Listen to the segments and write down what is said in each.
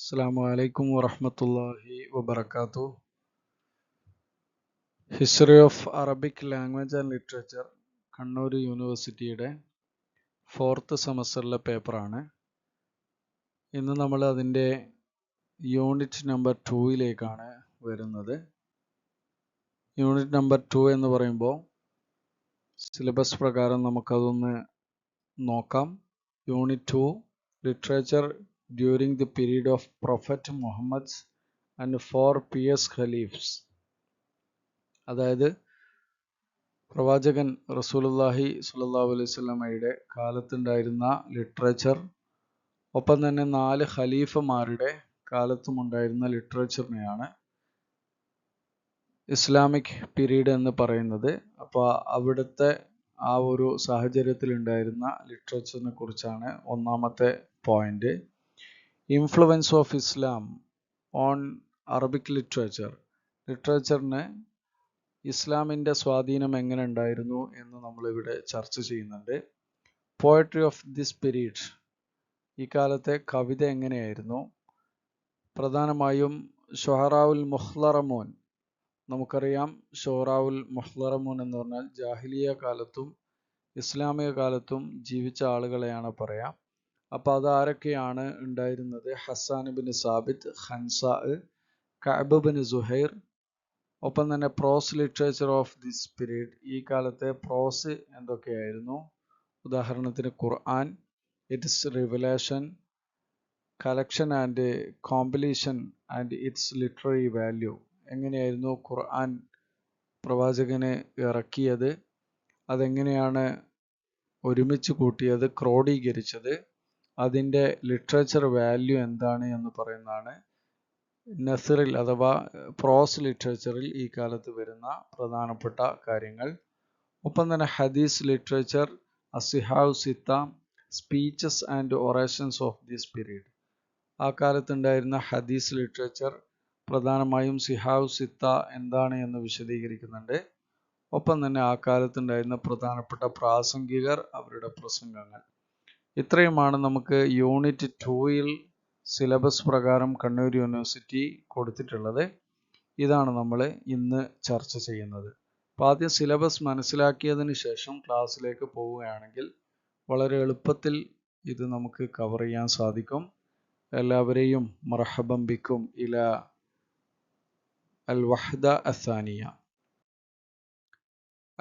അസ്സലാമു അലൈക്കും വറഹ്മത്തുള്ളാഹി വബറകാതുഹു. History of Arabic language and literature, Kannur യൂണിവേഴ്സിറ്റിയുടെ 4th സെമസ്റ്ററിലെ പേപ്പറാണ്. ഇന്ന് നമ്മൾ അതിൻ്റെ യൂണിറ്റ് നമ്പർ 2യിലേക്കാണ് വരുന്നത്. യൂണിറ്റ് നമ്പർ 2 എന്ന് പറയുമ്പോൾ സിലബസ് പ്രകാരം നമുക്കതൊന്ന് നോക്കാം. Unit 2, literature during the period of prophet Muhammad and 4 pious khalifs. അതായത് പ്രവാചകൻ റസൂലുള്ളാഹി സ്വല്ലല്ലാഹു അലൈഹി വസല്ലമയുടെ കാലത്തുണ്ടായിരുന്ന ലിറ്ററേച്ചർ, ഒപ്പം തന്നെ 4 ഖലീഫമാരുടെ കാലത്തുമുണ്ടായിരുന്ന ലിറ്ററേച്ചറിനെയാണ് ഇസ്ലാമിക് പീരീഡ് എന്ന് പറയുന്നത്. അപ്പോൾ അവിടുത്തെ ആ ഒരു സാഹചര്യത്തിൽ ഉണ്ടായിരുന്ന ലിറ്ററേച്ചറിനെ കുറിച്ചാണ് ഒന്നാമത്തെ point. Influence of Islam on Arabic literature. ലിറ്ററേച്ചറിന് ഇസ്ലാമിൻ്റെ സ്വാധീനം എങ്ങനെ ഉണ്ടായിരുന്നു എന്ന് നമ്മളിവിടെ ചർച്ച ചെയ്യുന്നുണ്ട്. Poetry of this period. ഈ കാലത്തെ കവിത എങ്ങനെയായിരുന്നു? പ്രധാനമായും ഷുഅറാഉൽ മുഖ്ലറമൂൻ. നമുക്കറിയാം, ഷുഅറാഉൽ മുഖ്ലറമൂൻ എന്ന് പറഞ്ഞാൽ ജാഹിലിയ കാലത്തും ഇസ്ലാമിക കാലത്തും ജീവിച്ച ആളുകളെയാണ് പറയാം. അപ്പോൾ അതാരൊക്കെയാണ് ഉണ്ടായിരുന്നത്? ഹസ്സാൻ ഇബ്നു സാബിത്ത്, ഖൻസാ, കഅബ് ഇബ്നു സുഹൈർ. ഒപ്പം തന്നെ prose literature of this period. ഈ കാലത്തെ പ്രോസ് എന്തൊക്കെയായിരുന്നു? ഉദാഹരണത്തിന് ഖുർആൻ, its revelation, collection and compilation and its literary value. എങ്ങനെയായിരുന്നു ഖുർആൻ പ്രവാചകന് ഇറക്കിയത്, അതെങ്ങനെയാണ് ഒരുമിച്ച് കൂട്ടിയത്, ക്രോഡീകരിച്ചത്, അതിൻ്റെ ലിറ്ററേച്ചർ വാല്യൂ എന്താണ് എന്ന് പറയുന്നതാണ് നസറിൽ അഥവാ പ്രോസ് ലിറ്ററേച്ചറിൽ ഈ കാലത്ത് വരുന്ന പ്രധാനപ്പെട്ട കാര്യങ്ങൾ. ഒപ്പം തന്നെ ഹദീസ് ലിറ്ററേച്ചർ, അസിഹാവ് സിത്ത, speeches and orations of this period. ആ കാലത്തുണ്ടായിരുന്ന ഹദീസ് ലിറ്ററേച്ചർ, പ്രധാനമായും സിഹാവ് സിത്ത എന്താണ് എന്ന് വിശദീകരിക്കുന്നുണ്ട്. ഒപ്പം തന്നെ ആ കാലത്തുണ്ടായിരുന്ന പ്രധാനപ്പെട്ട പ്രാസംഗികർ, അവരുടെ പ്രസംഗങ്ങൾ. ഇത്രയുമാണ് നമുക്ക് യൂണിറ്റ് 2യിൽ സിലബസ് പ്രകാരം കണ്ണൂർ യൂണിവേഴ്സിറ്റി കൊടുത്തിട്ടുള്ളത്. ഇതാണ് നമ്മൾ ഇന്ന് ചർച്ച ചെയ്യുന്നത്. അപ്പോൾ ആദ്യം സിലബസ് മനസ്സിലാക്കിയതിന് ശേഷം ക്ലാസ്സിലേക്ക് പോവുകയാണെങ്കിൽ വളരെ എളുപ്പത്തിൽ ഇത് നമുക്ക് കവർ ചെയ്യാൻ സാധിക്കും. എല്ലാവരെയും മർഹബൻ ബിക്കും ഇല അൽ വഹദ അസാനിയ.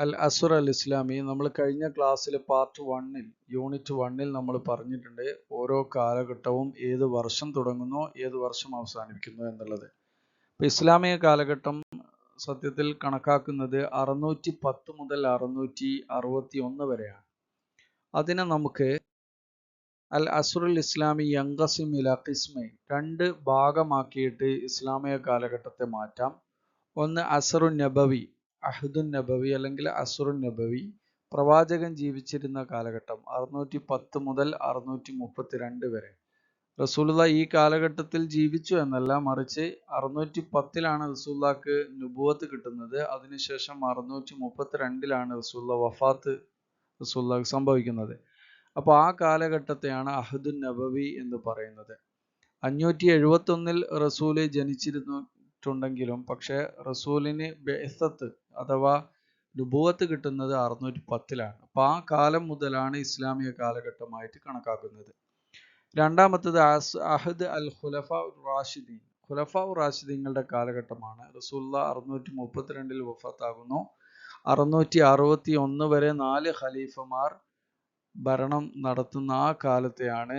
അൽ അസുർ അൽ ഇസ്ലാമി. നമ്മൾ കഴിഞ്ഞ ക്ലാസ്സിൽ പാർട്ട് 1ൽ യൂണിറ്റ് 1ൽ നമ്മൾ പറഞ്ഞിട്ടുണ്ട് ഓരോ കാലഘട്ടവും ഏത് വർഷം തുടങ്ങുന്നു, ഏത് വർഷം അവസാനിപ്പിക്കുന്നു എന്നുള്ളത്. അപ്പോൾ ഇസ്ലാമിക കാലഘട്ടം സത്യത്തിൽ കണക്കാക്കുന്നത് 610 മുതൽ 661 വരെയാണ്. അതിനെ നമുക്ക് അൽ അസുറുൽ ഇസ്ലാമി യങ്കസിം ഇലാ ഖിസ്മൈൻ, 2 ഭാഗമാക്കിയിട്ട് ഇസ്ലാമിക കാലഘട്ടത്തെ മാറ്റാം. ഒന്ന് അസറുൻ നബവി, അഹ്ദുൻ നബവി അല്ലെങ്കിൽ അസുറുൻ നബവി, പ്രവാചകൻ ജീവിച്ചിരുന്ന കാലഘട്ടം 610 മുതൽ 632 വരെ. റസൂലുള്ളാ ഈ കാലഘട്ടത്തിൽ ജീവിച്ചു എന്നല്ല, മറിച്ച് 610ലാണ് റസൂലുള്ളാക്ക് നുബുവത്ത് കിട്ടുന്നത്. അതിനുശേഷം 632ലാണ് റസൂലുള്ളാ വഫാത്ത് റസൂലുള്ളാക്ക് സംഭവിക്കുന്നത്. അപ്പോൾ ആ കാലഘട്ടത്തെയാണ് അഹ്ദുൻ നബവി എന്ന് പറയുന്നത്. 571ൽ റസൂല് ജനിച്ചിരുന്നിട്ടുണ്ടെങ്കിലും പക്ഷേ റസൂലിന് ബിഅ്സത്ത് അഥവാ നുബുവത്ത് കിട്ടുന്നത് 610ലാണ്. അപ്പോൾ ആ കാലം മുതലാണ് ഇസ്ലാമിക കാലഘട്ടമായിട്ട് കണക്കാക്കുന്നത്. രണ്ടാമത്തത് അഹദ് അൽ ഖുലഫ റാഷിദീൻ. ഖുലഫ റാഷിദീങ്ങളുടെ കാലഘട്ടമാണ്. റസൂലുള്ളാഹ് 632ൽ വഫാത്താകുന്നു. 661 വരെ 4 ഖലീഫമാർ ഭരണം നടത്തുന്ന ആ കാലത്തെയാണ്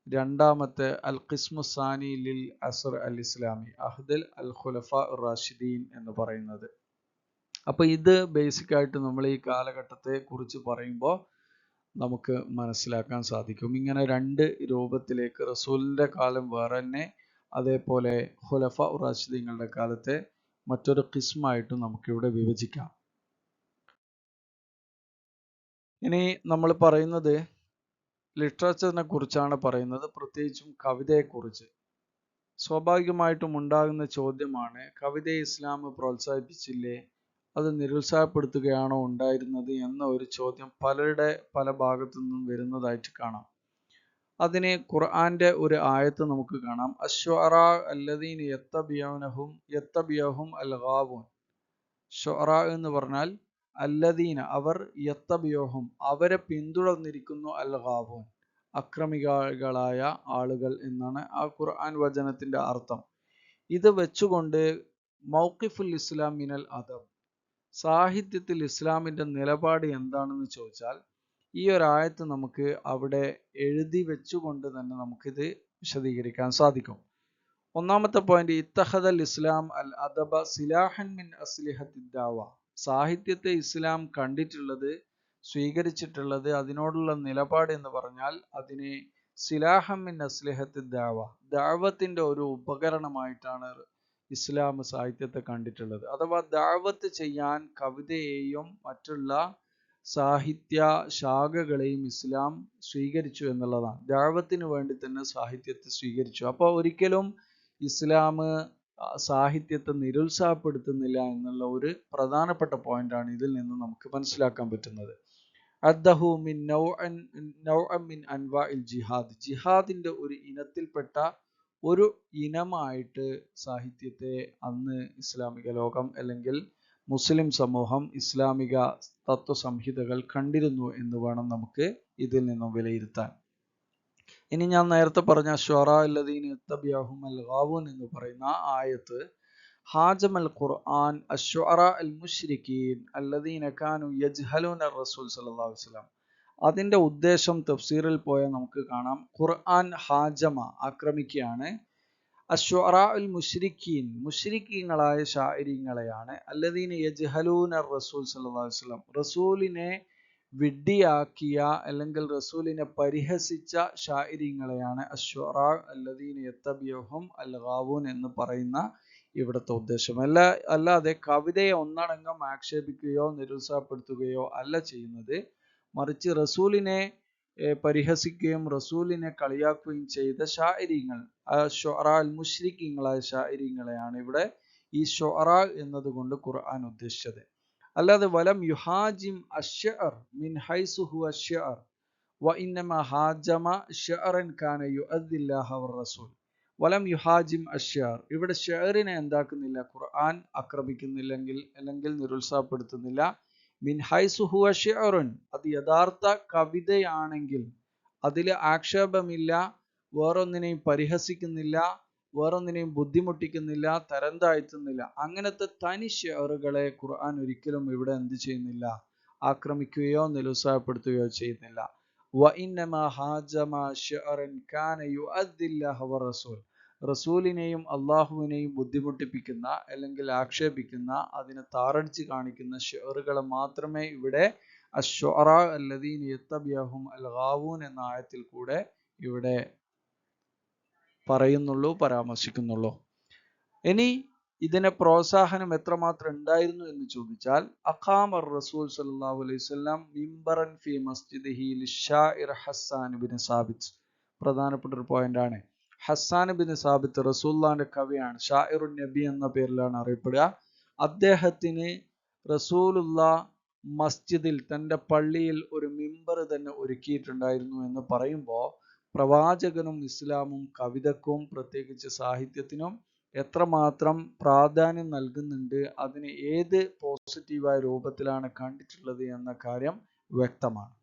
രണ്ടാമത്തെ അൽ ഖിസ്മു സാനി ലിൽ അസർ അൽ ഇസ്ലാമി, അഹ്ദ് അൽ ഖുലഫ റാഷിദീൻ എന്ന് പറയുന്നത്. അപ്പോൾ ഇത് ബേസിക് ആയിട്ട് നമ്മൾ ഈ കാലഘട്ടത്തെ കുറിച്ച് പറയുമ്പോൾ നമുക്ക് മനസ്സിലാക്കാൻ സാധിക്കും. ഇങ്ങനെ 2 രൂപത്തിലേക്ക് റസൂലിൻ്റെ കാലം വേറെ തന്നെ, അതേപോലെ ഖുലഫ റാഷിദീങ്ങളുടെ കാലത്തെ മറ്റൊരു ഖിസ്മായിട്ടും നമുക്കിവിടെ വിഭജിക്കാം. ഇനി നമ്മൾ പറയുന്നത് ലിറ്ററേച്ചറിനെ കുറിച്ചാണ് പറയുന്നത്, പ്രത്യേകിച്ചും കവിതയെക്കുറിച്ച്. സ്വാഭാവികമായിട്ടും ഉണ്ടാകുന്ന ചോദ്യമാണ്, കവിതയെ ഇസ്ലാം പ്രോത്സാഹിപ്പിച്ചില്ലേ, അത് നിരുത്സാഹപ്പെടുത്തുകയാണോ ഉണ്ടായിരുന്നത് എന്ന ഒരു ചോദ്യം പലരുടെ പല ഭാഗത്തു നിന്നും വരുന്നതായിട്ട് കാണാം. അതിന് ഖുർആന്റെ ഒരു ആയത്ത് നമുക്ക് കാണാം. അശ്വഅറാ അല്ലദീന യത്തബിയഹും അൽ-ഗാവൂൻ. ഷുഅറാ എന്ന് പറഞ്ഞാൽ അല്ലദീന അവർ, യത്തബിയഹും അവരെ പിന്തുടർന്നിരിക്കുന്നു, അൽ-ഗാവൂൻ അക്രമികളായ ആളുകൾ എന്നാണ് ആ ഖുർആൻ വചനത്തിന്റെ അർത്ഥം. ഇത് വെച്ചുകൊണ്ട് മൗഖിഫുൽ ഇസ്ലാം മിനൽ അദബ്, സാഹിത്യത്തിൽ ഇസ്ലാമിന്റെ നിലപാട് എന്താണെന്ന് ചോദിച്ചാൽ ഈ ഒരായത്ത് നമുക്ക് അവിടെ എഴുതി വെച്ചുകൊണ്ട് തന്നെ നമുക്കിത് വിശദീകരിക്കാൻ സാധിക്കും. ഒന്നാമത്തെ പോയിന്റ്, ഇത്തഖദൽ ഇസ്ലാം അൽ അദബ സിലാഹൻ മിൻ അസ്ലിഹത്തി ദഅവ. സാഹിത്യത്തെ ഇസ്ലാം കണ്ടിട്ടുള്ളത്, സ്വീകരിച്ചിട്ടുള്ളത്, അതിനോടുള്ള നിലപാട് എന്ന് പറഞ്ഞാൽ അതിനെ സിലാഹൻ മിൻ അസ്ലിഹത്തി ദഅവ, ദഅവത്തിന്റെ ഒരു ഉപകരണമായിട്ടാണ് ഇസ്ലാം സാഹിത്യത്തെ കണ്ടിട്ടുള്ളത്. അഥവാ ദഅവത്ത് ചെയ്യാൻ കവിതയെയും മറ്റുള്ള സാഹിത്യ ശാഖകളെയും ഇസ്ലാം സ്വീകരിച്ചു എന്നുള്ളതാണ്. ദഅവത്തിന് വേണ്ടി തന്നെ സാഹിത്യത്തെ സ്വീകരിച്ചു. അപ്പോൾ ഒരിക്കലും ഇസ്ലാം സാഹിത്യത്തെ നിരുത്സാഹപ്പെടുത്തുന്നില്ല എന്നുള്ള ഒരു പ്രധാനപ്പെട്ട പോയിന്റാണ് ഇതിൽ നിന്ന് നമുക്ക് മനസ്സിലാക്കാൻ പറ്റുന്നത്. അദ്ദഹു മിൻ നൗഅൻ മിൻ അൻവാഇൽ ജിഹാദ്, ജിഹാദിന്റെ ഒരു ഇനത്തിൽപ്പെട്ട ഒരു ഇനമായിട്ട് സാഹിത്യത്തെ അന്ന് ഇസ്ലാമിക ലോകം അല്ലെങ്കിൽ മുസ്ലിം സമൂഹം ഇസ്ലാമിക തത്വസംഹിതകൾ കണ്ടിരുന്നു എന്ന് വേണം നമുക്ക് ഇതിൽ നിന്നും വിലയിരുത്താൻ. ഇനി ഞാൻ നേരത്തെ പറഞ്ഞ ശുഅറാ അല്ലദീന യത്തബിയഹും അൽ-ഗാവൂൻ എന്ന് പറയുന്ന ആയത്ത് ഹാജമൽ ഖുർആൻ അശ്ശുഅറാ അൽ മുശ്രിക്കീൻ അല്ലദീന കാനു യജ്ഹലൂന റസൂൽ സല്ലല്ലാഹു അലൈഹി വസല്ലം. അതിന്റെ ഉദ്ദേശം തഫ്സീറിൽ പോയാൽ നമുക്ക് കാണാം, ഖുർആൻ ഹാജമ ആക്രമിക്കുകയാണ് അശ്ശുഅറാ അൽ മുശ്രിക്കീൻ, മുശ്രിക്കീങ്ങളായ ശാഇരീങ്ങളെയാണ്, അല്ലദീന യജ്ഹലൂന റസൂൽ സല്ലല്ലാഹു അലൈഹി വസല്ലം, റസൂലിനെ വിഡ്ഢിയാക്കിയ അല്ലെങ്കിൽ റസൂലിനെ പരിഹസിച്ച ശാഇരീങ്ങളെയാണ് അശ്ശുഅറാ അല്ലദീന യത്തബിയഹും അൽ-ഗാവൂൻ എന്ന് പറയുന്ന ഇവിടുത്തെ ഉദ്ദേശം. അല്ലാതെ കവിതയെ ഒന്നടങ്കം ആക്ഷേപിക്കുകയോ നിരുത്സാഹപ്പെടുത്തുകയോ അല്ല ചെയ്യുന്നത്, മറിച്ച് റസൂലിനെ പരിഹസിക്കുകയും റസൂലിനെ കളിയാക്കുകയും ചെയ്ത ശാഇരീങ്ങൾ, ശുഅറാ അൽ മുശ്രിക്കീങ്ങളായ ശാഇരീങ്ങളെയാണ് ഇവിടെ ഈ ശുഅറാ എന്നതുകൊണ്ട് ഖുർആൻ ഉദ്ദേശിച്ചത്. അല്ലാതെ വലം യുഹാജിം അശ്ശഅർ മിൻ ഹൈസു ഹുവ അശ്ശഅർ വ ഇന്നമാ ഹാജമ ശഅറൻ കാന യുഅദ്ദില്ലാഹ വറസൂൽ. വലം യുഹാജിം അശ്ശഅർ, ഇവിടെ ഷഅറിനെ എന്താക്കുന്നില്ല, ഖുർആൻ ആക്രമിക്കുന്നില്ലെങ്കിൽ അല്ലെങ്കിൽ നിരുത്സാഹപ്പെടുത്തുന്നില്ല. മിൻ ഹൈസു ഹുവ ശഅറുൻ, അത് യഥാർത്ഥ കവിതയാണെങ്കിൽ അതിൽ ആക്ഷേപമില്ല, വേറൊന്നിനെയും പരിഹസിക്കുന്നില്ല, വേറൊന്നിനെയും ബുദ്ധിമുട്ടിക്കുന്നില്ല, തരം താഴ്ത്തുന്നില്ല. അങ്ങനത്തെ തനി ഷെയറുകളെ ഖുർആൻ ഒരിക്കലും ഇവിടെ എന്ത് ചെയ്യുന്നില്ല, ആക്രമിക്കുകയോ നിരുത്സാഹപ്പെടുത്തുകയോ ചെയ്യുന്നില്ല. വഇന്നമാ ഹാജമ ശഅറൻ കാന യുഅദ്ദില്ലാഹ വറസൂൽ, റസൂലിനെയും അള്ളാഹുവിനെയും ബുദ്ധിമുട്ടിപ്പിക്കുന്ന അല്ലെങ്കിൽ ആക്ഷേപിക്കുന്ന, അതിനെ താറടിച്ച് കാണിക്കുന്ന ഷെയറുകളെ മാത്രമേ ഇവിടെ അശ്ശുഅറാ അല്ലദീന യത്തബിയഹും അൽ-ഗാവൂൻ എന്ന ആയത്തിൽ കൂടെ ഇവിടെ പറയുന്നുള്ളൂ, പരാമർശിക്കുന്നുള്ളൂ. ഇനി ഇതിനെ പ്രോത്സാഹനം എത്രമാത്രം ഉണ്ടായിരുന്നു എന്ന് ചോദിച്ചാൽ, അഖാമർ റസൂൽ സല്ലല്ലാഹു അലൈഹി വസല്ലം മിംബറൻ ഫി മസ്ജിദിഹി ലിശ്ശാഇർ ഹസ്സാൻ ഇബ്നു സാബിത്ത്. പ്രധാനപ്പെട്ട ഒരു പോയിന്റ് ആണ്. ഹസ്സാൻ ഇബ്നു സാബിത്ത് റസൂലുള്ളാഹിന്റെ കവിയാണ്, ഷാഇറുൻ നബി എന്ന പേരിലാണ് അറിയപ്പെടുക. അദ്ദേഹത്തിന് റസൂലുള്ള മസ്ജിദിൽ, തൻ്റെ പള്ളിയിൽ ഒരു മിമ്പർ തന്നെ ഒരുക്കിയിട്ടുണ്ടായിരുന്നു എന്ന് പറയുമ്പോൾ പ്രവാചകനും ഇസ്ലാമും കവിതക്കും പ്രത്യേകിച്ച് സാഹിത്യത്തിനും എത്രമാത്രം പ്രാധാന്യം നൽകുന്നുണ്ട്, അതിനെ ഏത് പോസിറ്റീവായ രൂപത്തിലാണ് കണ്ടിട്ടുള്ളത് എന്ന കാര്യം വ്യക്തമാണ്.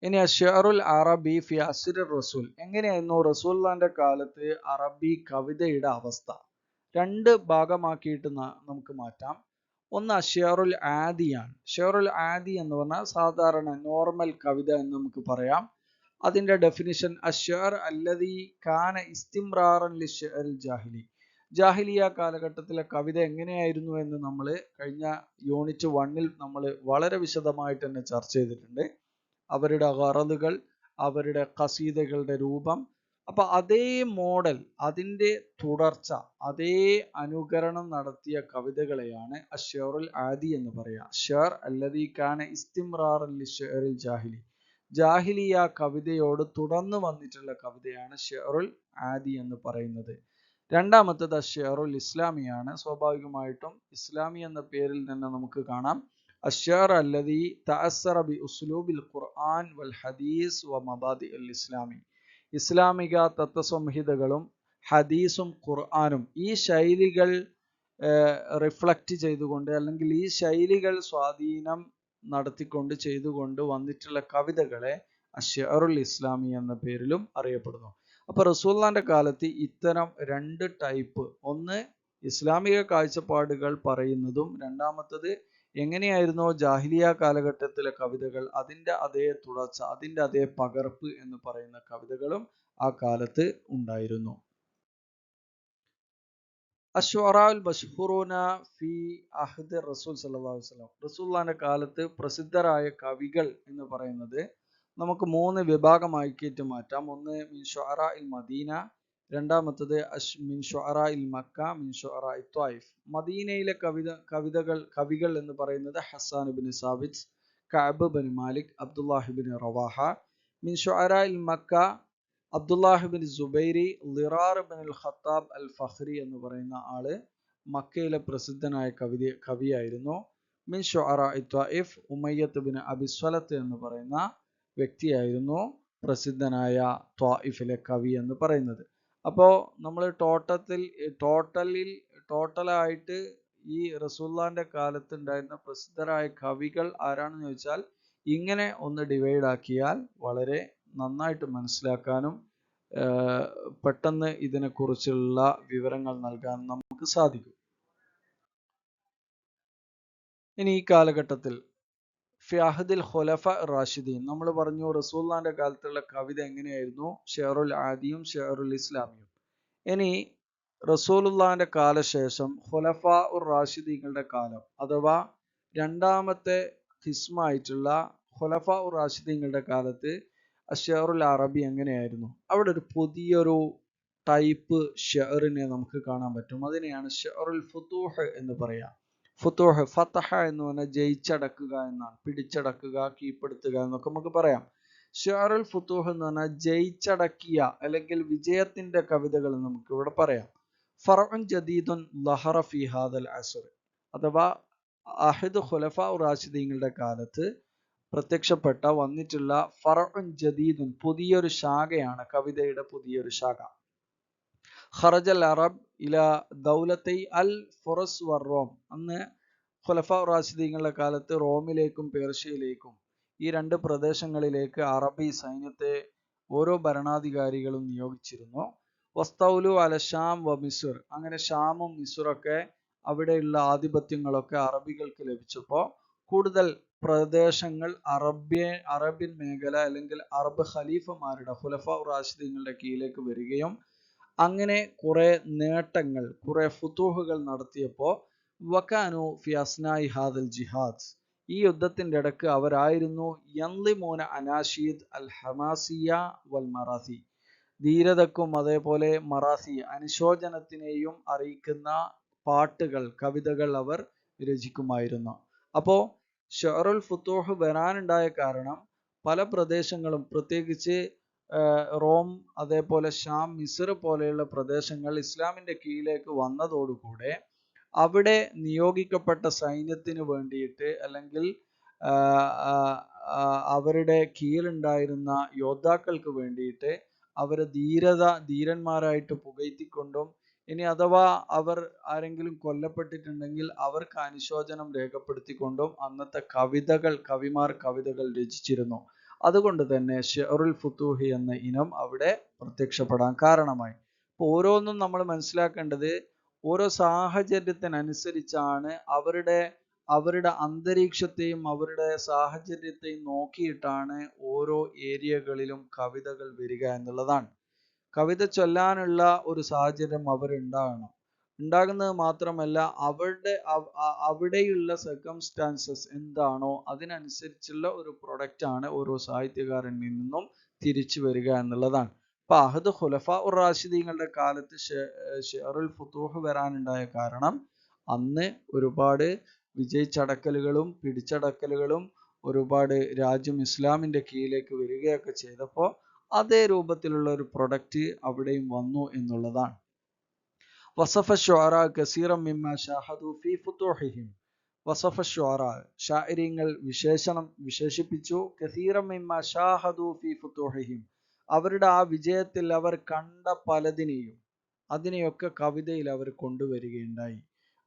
ഇനി അശ്ശഅറുൽ അറബി ഫി അസ്രി റസൂൽ, എങ്ങനെയായിരുന്നു റസൂലുള്ളാഹിന്റെ കാലത്ത് അറബി കവിതയുടെ അവസ്ഥ? രണ്ട് ഭാഗമാക്കിയിട്ട് നമുക്ക് മാറ്റാം. ഒന്ന് അശ്ശഅറുൽ ആദിയാണ്. അശ്ശഅറുൽ ആദി എന്ന് പറഞ്ഞാൽ സാധാരണ നോർമൽ കവിത എന്ന് നമുക്ക് പറയാം. അതിന്റെ ഡെഫിനിഷൻ അശ്ശഅർ അല്ലദീ കാന ഇസ്തിംറാറൻ ലിശ്ശഅറിൽ ജാഹിലി. ജാഹിലിയ കാലഘട്ടത്തിലെ കവിത എങ്ങനെയായിരുന്നു എന്ന് നമ്മൾ കഴിഞ്ഞ യൂണിറ്റ് 1-ൽ നമ്മൾ വളരെ വിശദമായിട്ട് തന്നെ ചർച്ച ചെയ്തിട്ടുണ്ട്. അവരുടെ ഗറളുകൾ, അവരുടെ ഖസീദകളുടെ രൂപം. അപ്പൊ അതേ മോഡൽ, അതിൻ്റെ തുടർച്ച, അതേ അനുകരണം നടത്തിയ കവിതകളെയാണ് അശ്ശഅറുൽ ആദി എന്ന് പറയുക. അശ്ശഅർ അല്ലദീ കാന ഇസ്തിംറാറൻ ലിശ്ശഅറിൽ ജാഹിലി, ജാഹിലിയ കവിതയോട് തുടർന്ന് വന്നിട്ടുള്ള കവിതയാണ് ഷെയറുൽ ആദി എന്ന് പറയുന്നത്. രണ്ടാമത്തത് ഷെയറുൽ ഇസ്ലാമിയാണ്. സ്വാഭാവികമായിട്ടും ഇസ്ലാമി എന്ന പേരിൽ തന്നെ നമുക്ക് കാണാം الشعر الذي تأثر بأسلوب القرآن والحديث ومبادئ الإسلامي. ഇസ്ലാമിക തത്വസംഹിതകളും ഹദീസും ഖുർആനും ഈ ശൈലികൾ റിഫ്ലക്റ്റ് ചെയ്തുകൊണ്ട് അല്ലെങ്കിൽ ഈ ശൈലികൾ സ്വാധീനം നടത്തിക്കൊണ്ട് ചെയ്തുകൊണ്ട് വന്നിട്ടുള്ള കവിതകളെ അശ്ശഅറുൽ ഇസ്ലാമി എന്ന പേരിലും അറിയപ്പെടുന്നു. അപ്പൊ റസൂലുള്ളാഹിന്റെ കാലത്ത് ഇത്തരം രണ്ട് ടൈപ്പ്, ഒന്ന് ഇസ്ലാമിക കാഴ്ചപ്പാടുകൾ പറയുന്നതും രണ്ടാമത്തത് എങ്ങനെയായിരുന്നോ ജാഹിലിയ കാലഘട്ടത്തിലെ കവിതകൾ അതിൻ്റെ അതേ തുടർച്ച, അതിൻ്റെ അതേ പകർപ്പ് എന്ന് പറയുന്ന കവിതകളും ആ കാലത്ത് ഉണ്ടായിരുന്നു. അശ്വറാൽ ബഷ്ഹുറൂന ഫി അഹ്ദ് റസൂൽ സല്ലല്ലാഹു അലൈഹി വസല്ലം. റസൂലുള്ളാഹിന്റെ കാലത്ത് പ്രസിദ്ധരായ കവികൾ എന്ന് പറയുന്നത് നമുക്ക് മൂന്ന് വിഭാഗമാക്കിയിട്ട് മാറ്റാം. ഒന്ന് മിൻ ശുഅറാഇൽ മദീന, രണ്ടാമത്തത് മിൻ ശുഅറാഇൽ മക്ക, മിൻ ശുഅറാഇ ത്വായിഫ്. മദീനയിലെ കവികൾ എന്ന് പറയുന്നത് Hassan ibn Thabit, Ka'b bin Malik, Abdullah bin Rawaha. മിൻ ശുഅറാഇൽ Mecca Abdullah bin Zubair, Dirar bin al Khattab al Fihri എന്ന് പറയുന്ന ആള് മക്കയിലെ പ്രസിദ്ധനായ കവിയായിരുന്നു. മിൻ ശുഅറാഇ ത്വായിഫ് ഉമയ്യത്ത് ബിൻ അബിസ്വലത്ത് എന്ന് പറയുന്ന വ്യക്തിയായിരുന്നു പ്രസിദ്ധനായ ത്വായിഫിലെ കവി എന്ന് പറയുന്നത്. അപ്പോൾ നമ്മൾ ടോട്ടലായിട്ട് ഈ റസൂലുള്ളാഹിന്റെ കാലത്ത് ഉണ്ടായിരുന്ന പ്രസിദ്ധരായ കവികൾ ആരാണെന്ന് ചോദിച്ചാൽ ഇങ്ങനെ ഒന്ന് ഡിവൈഡ് ആക്കിയാൽ വളരെ നന്നായിട്ട് മനസ്സിലാക്കാനും പെട്ടെന്ന് ഇതിനെക്കുറിച്ചുള്ള വിവരങ്ങൾ നൽകാൻ നമുക്ക് സാധിക്കും. ഇനി ഈ കാലഘട്ടത്തിൽ ഫിഅഹദിൽ ഖുലഫ റാഷിദീൻ, നമ്മൾ പറഞ്ഞു റസൂലുള്ളാഹിന്റെ കാലത്തുള്ള കവിത എങ്ങനെയായിരുന്നു, ഷെഅറുൽ ആദിയും ഷെഅറുൽ ഇസ്ലാമിയും. ഇനി റസൂലുള്ളാഹിന്റെ കാലശേഷം ഖുലഫാ ഉർ റാഷിദീങ്ങളുടെ കാലം അഥവാ രണ്ടാമത്തെ ഖിസ്മായിട്ടുള്ള ഖുലഫാ ഉർ റാഷിദീങ്ങളുടെ കാലത്ത് അശ്ശഅറുൽ അറബി എങ്ങനെയായിരുന്നു? അവിടെ ഒരു പുതിയൊരു ടൈപ്പ് ഷെഅറിനെ നമുക്ക് കാണാൻ പറ്റും. അതിനെയാണ് ഷെഅറുൽ ഫുതൂഹ് എന്ന് പറയാം. ഫുതൂഹ്, ഫതഹ എന്ന് പറഞ്ഞാൽ ജയിച്ചടക്കുക എന്നാണ്, പിടിച്ചടക്കുക, കീഴ്പ്പെടുത്തുക എന്നൊക്കെ നമുക്ക് പറയാം. ഷെഅറുൽ ഫുതൂഹ് എന്ന് പറഞ്ഞാൽ ജയിച്ചടക്കിയ അല്ലെങ്കിൽ വിജയത്തിന്റെ കവിതകൾ നമുക്ക് ഇവിടെ പറയാം. ഫർഉൻ ജദീദുൻ ലഹറ ഫി ഹാദൽ അസ്ർ, അഥവാ അഹദ് ഖുലഫാ റാഷിദീങ്ങളുടെ കാലത്ത് പ്രത്യക്ഷപ്പെട്ട വന്നിട്ടുള്ള ഫർഉൻ ജദീദുൻ പുതിയൊരു ശാഖയാണ്, കവിതയുടെ പുതിയൊരു ശാഖ. ഖറജൽ അറബ് ഇല ദൗലത്തൈ അൽ ഫുറസ് വർ റോം. അന്ന് ഖുലഫാ റാഷിദീങ്ങളുടെ കാലത്ത് റോമിലേക്കും പേർഷ്യയിലേക്കും ഈ രണ്ട് പ്രദേശങ്ങളിലേക്ക് അറബി സൈന്യത്തെ ഓരോ ഭരണാധികാരികളും നിയോഗിച്ചിരുന്നു. വസ്തൗലു അല ഷാം വ മിസ്ർ, അങ്ങനെ ഷാമും മിസ്റൊക്കെ അവിടെയുള്ള ആധിപത്യങ്ങളൊക്കെ അറബികൾക്ക് ലഭിച്ചപ്പോൾ കൂടുതൽ പ്രദേശങ്ങൾ അറബ്യൻ മേഖല അല്ലെങ്കിൽ അറബ് ഖലീഫമാരുടെ ഖുലഫാ റാഷിദീങ്ങളുടെ കീഴിലേക്ക് വരികയും അങ്ങനെ കുറെ നേട്ടങ്ങൾ, കുറെ ഫുതൂഹുകൾ നടത്തിയപ്പോൾ വകാനു ഫി അസ്നാഇ ഹാദൽ ജിഹാദ്, ഈ യുദ്ധത്തിന്റെ ഇടക്ക് അവരായിരുന്നു യൻളിമൂന അനാഷീദ് അൽ ഹമാസിയ വൽ മറാസി, ധീരതക്കും അതേപോലെ മറാസി അനുശോചനത്തിനെയും അറിയിക്കുന്ന പാട്ടുകൾ, കവിതകൾ അവർ രചിക്കുമായിരുന്നു. അപ്പോൾ ഷെഅറുൽ ഫുതൂഹ് വരാനുണ്ടായ കാരണം പല പ്രദേശങ്ങളും, പ്രത്യേകിച്ച് റോം അതേപോലെ ഷാം മിസ്ർ പോലെയുള്ള പ്രദേശങ്ങൾ ഇസ്ലാമിന്റെ കീഴിലേക്ക് വന്നതോടുകൂടെ അവിടെ നിയോഗിക്കപ്പെട്ട സൈന്യത്തിന് വേണ്ടിയിട്ട് അല്ലെങ്കിൽ അവരുടെ കീഴിലുണ്ടായിരുന്ന യോദ്ധാക്കൾക്ക് വേണ്ടിയിട്ട് അവരെ ധീരന്മാരായിട്ട് പുകഴ്ത്തിക്കൊണ്ടും ഇനി അഥവാ അവർ ആരെങ്കിലും കൊല്ലപ്പെട്ടിട്ടുണ്ടെങ്കിൽ അവർക്ക് അനുശോചനം രേഖപ്പെടുത്തിക്കൊണ്ടും അന്നത്തെ കവിമാർ കവിതകൾ രചിച്ചിരുന്നു. അതുകൊണ്ട് തന്നെ ഷെഅറുൽ ഫുതൂഹി എന്ന ഇനം അവിടെ പ്രത്യക്ഷപ്പെടാൻ കാരണമായി. അപ്പോൾ ഓരോന്നും നമ്മൾ മനസ്സിലാക്കേണ്ടത് ഓരോ സാഹചര്യത്തിനനുസരിച്ചാണ് അവരുടെ അന്തരീക്ഷത്തെയും അവരുടെ സാഹചര്യത്തെയും നോക്കിയിട്ടാണ് ഓരോ ഏരിയകളിലും കവിതകൾ വരിക എന്നുള്ളതാണ്. കവിത ചൊല്ലാനുള്ള ഒരു സാഹചര്യം ഉണ്ടാകുന്നത് മാത്രമല്ല അവിടെയുള്ള സർക്കംസ്റ്റാൻസസ് എന്താണോ അതിനനുസരിച്ചുള്ള ഒരു പ്രൊഡക്റ്റാണ് ഓരോ സാഹിത്യകാരനിൽ നിന്നും തിരിച്ചു വരിക എന്നുള്ളതാണ്. അപ്പൊ അഹദ് ഖുലഫാ ഉർ റാഷിദീങ്ങളുടെ കാലത്ത് ഷെഅറുൽ ഫുതൂഹ് വരാനുണ്ടായ കാരണം അന്ന് ഒരുപാട് വിജയിച്ചടക്കലുകളും പിടിച്ചടക്കലുകളും ഒരുപാട് രാജ്യം ഇസ്ലാമിന്റെ കീഴിലേക്ക് വരികയൊക്കെ ചെയ്തപ്പോൾ അതേ രൂപത്തിലുള്ള ഒരു പ്രൊഡക്റ്റ് അവിടെയും വന്നു എന്നുള്ളതാണ്. വസഫ ശുഅറാ കസീറൻ മിമ്മാ ഷാഹദു ഫീ ഫുതൂഹിഹിം, വസഫ ഷുഅറാ, ഷാഇരീങ്ങൾ വിശേഷിപ്പിച്ചു. കസീറം മിമ്മ ഷാഹദു ഫീ ഫുതൂഹിഹിം, അവരുടെ ആ വിജയത്തിൽ അവർ കണ്ട പലതിനെയും അതിനെയൊക്കെ കവിതയിൽ അവർ കൊണ്ടുവരികയുണ്ടായി.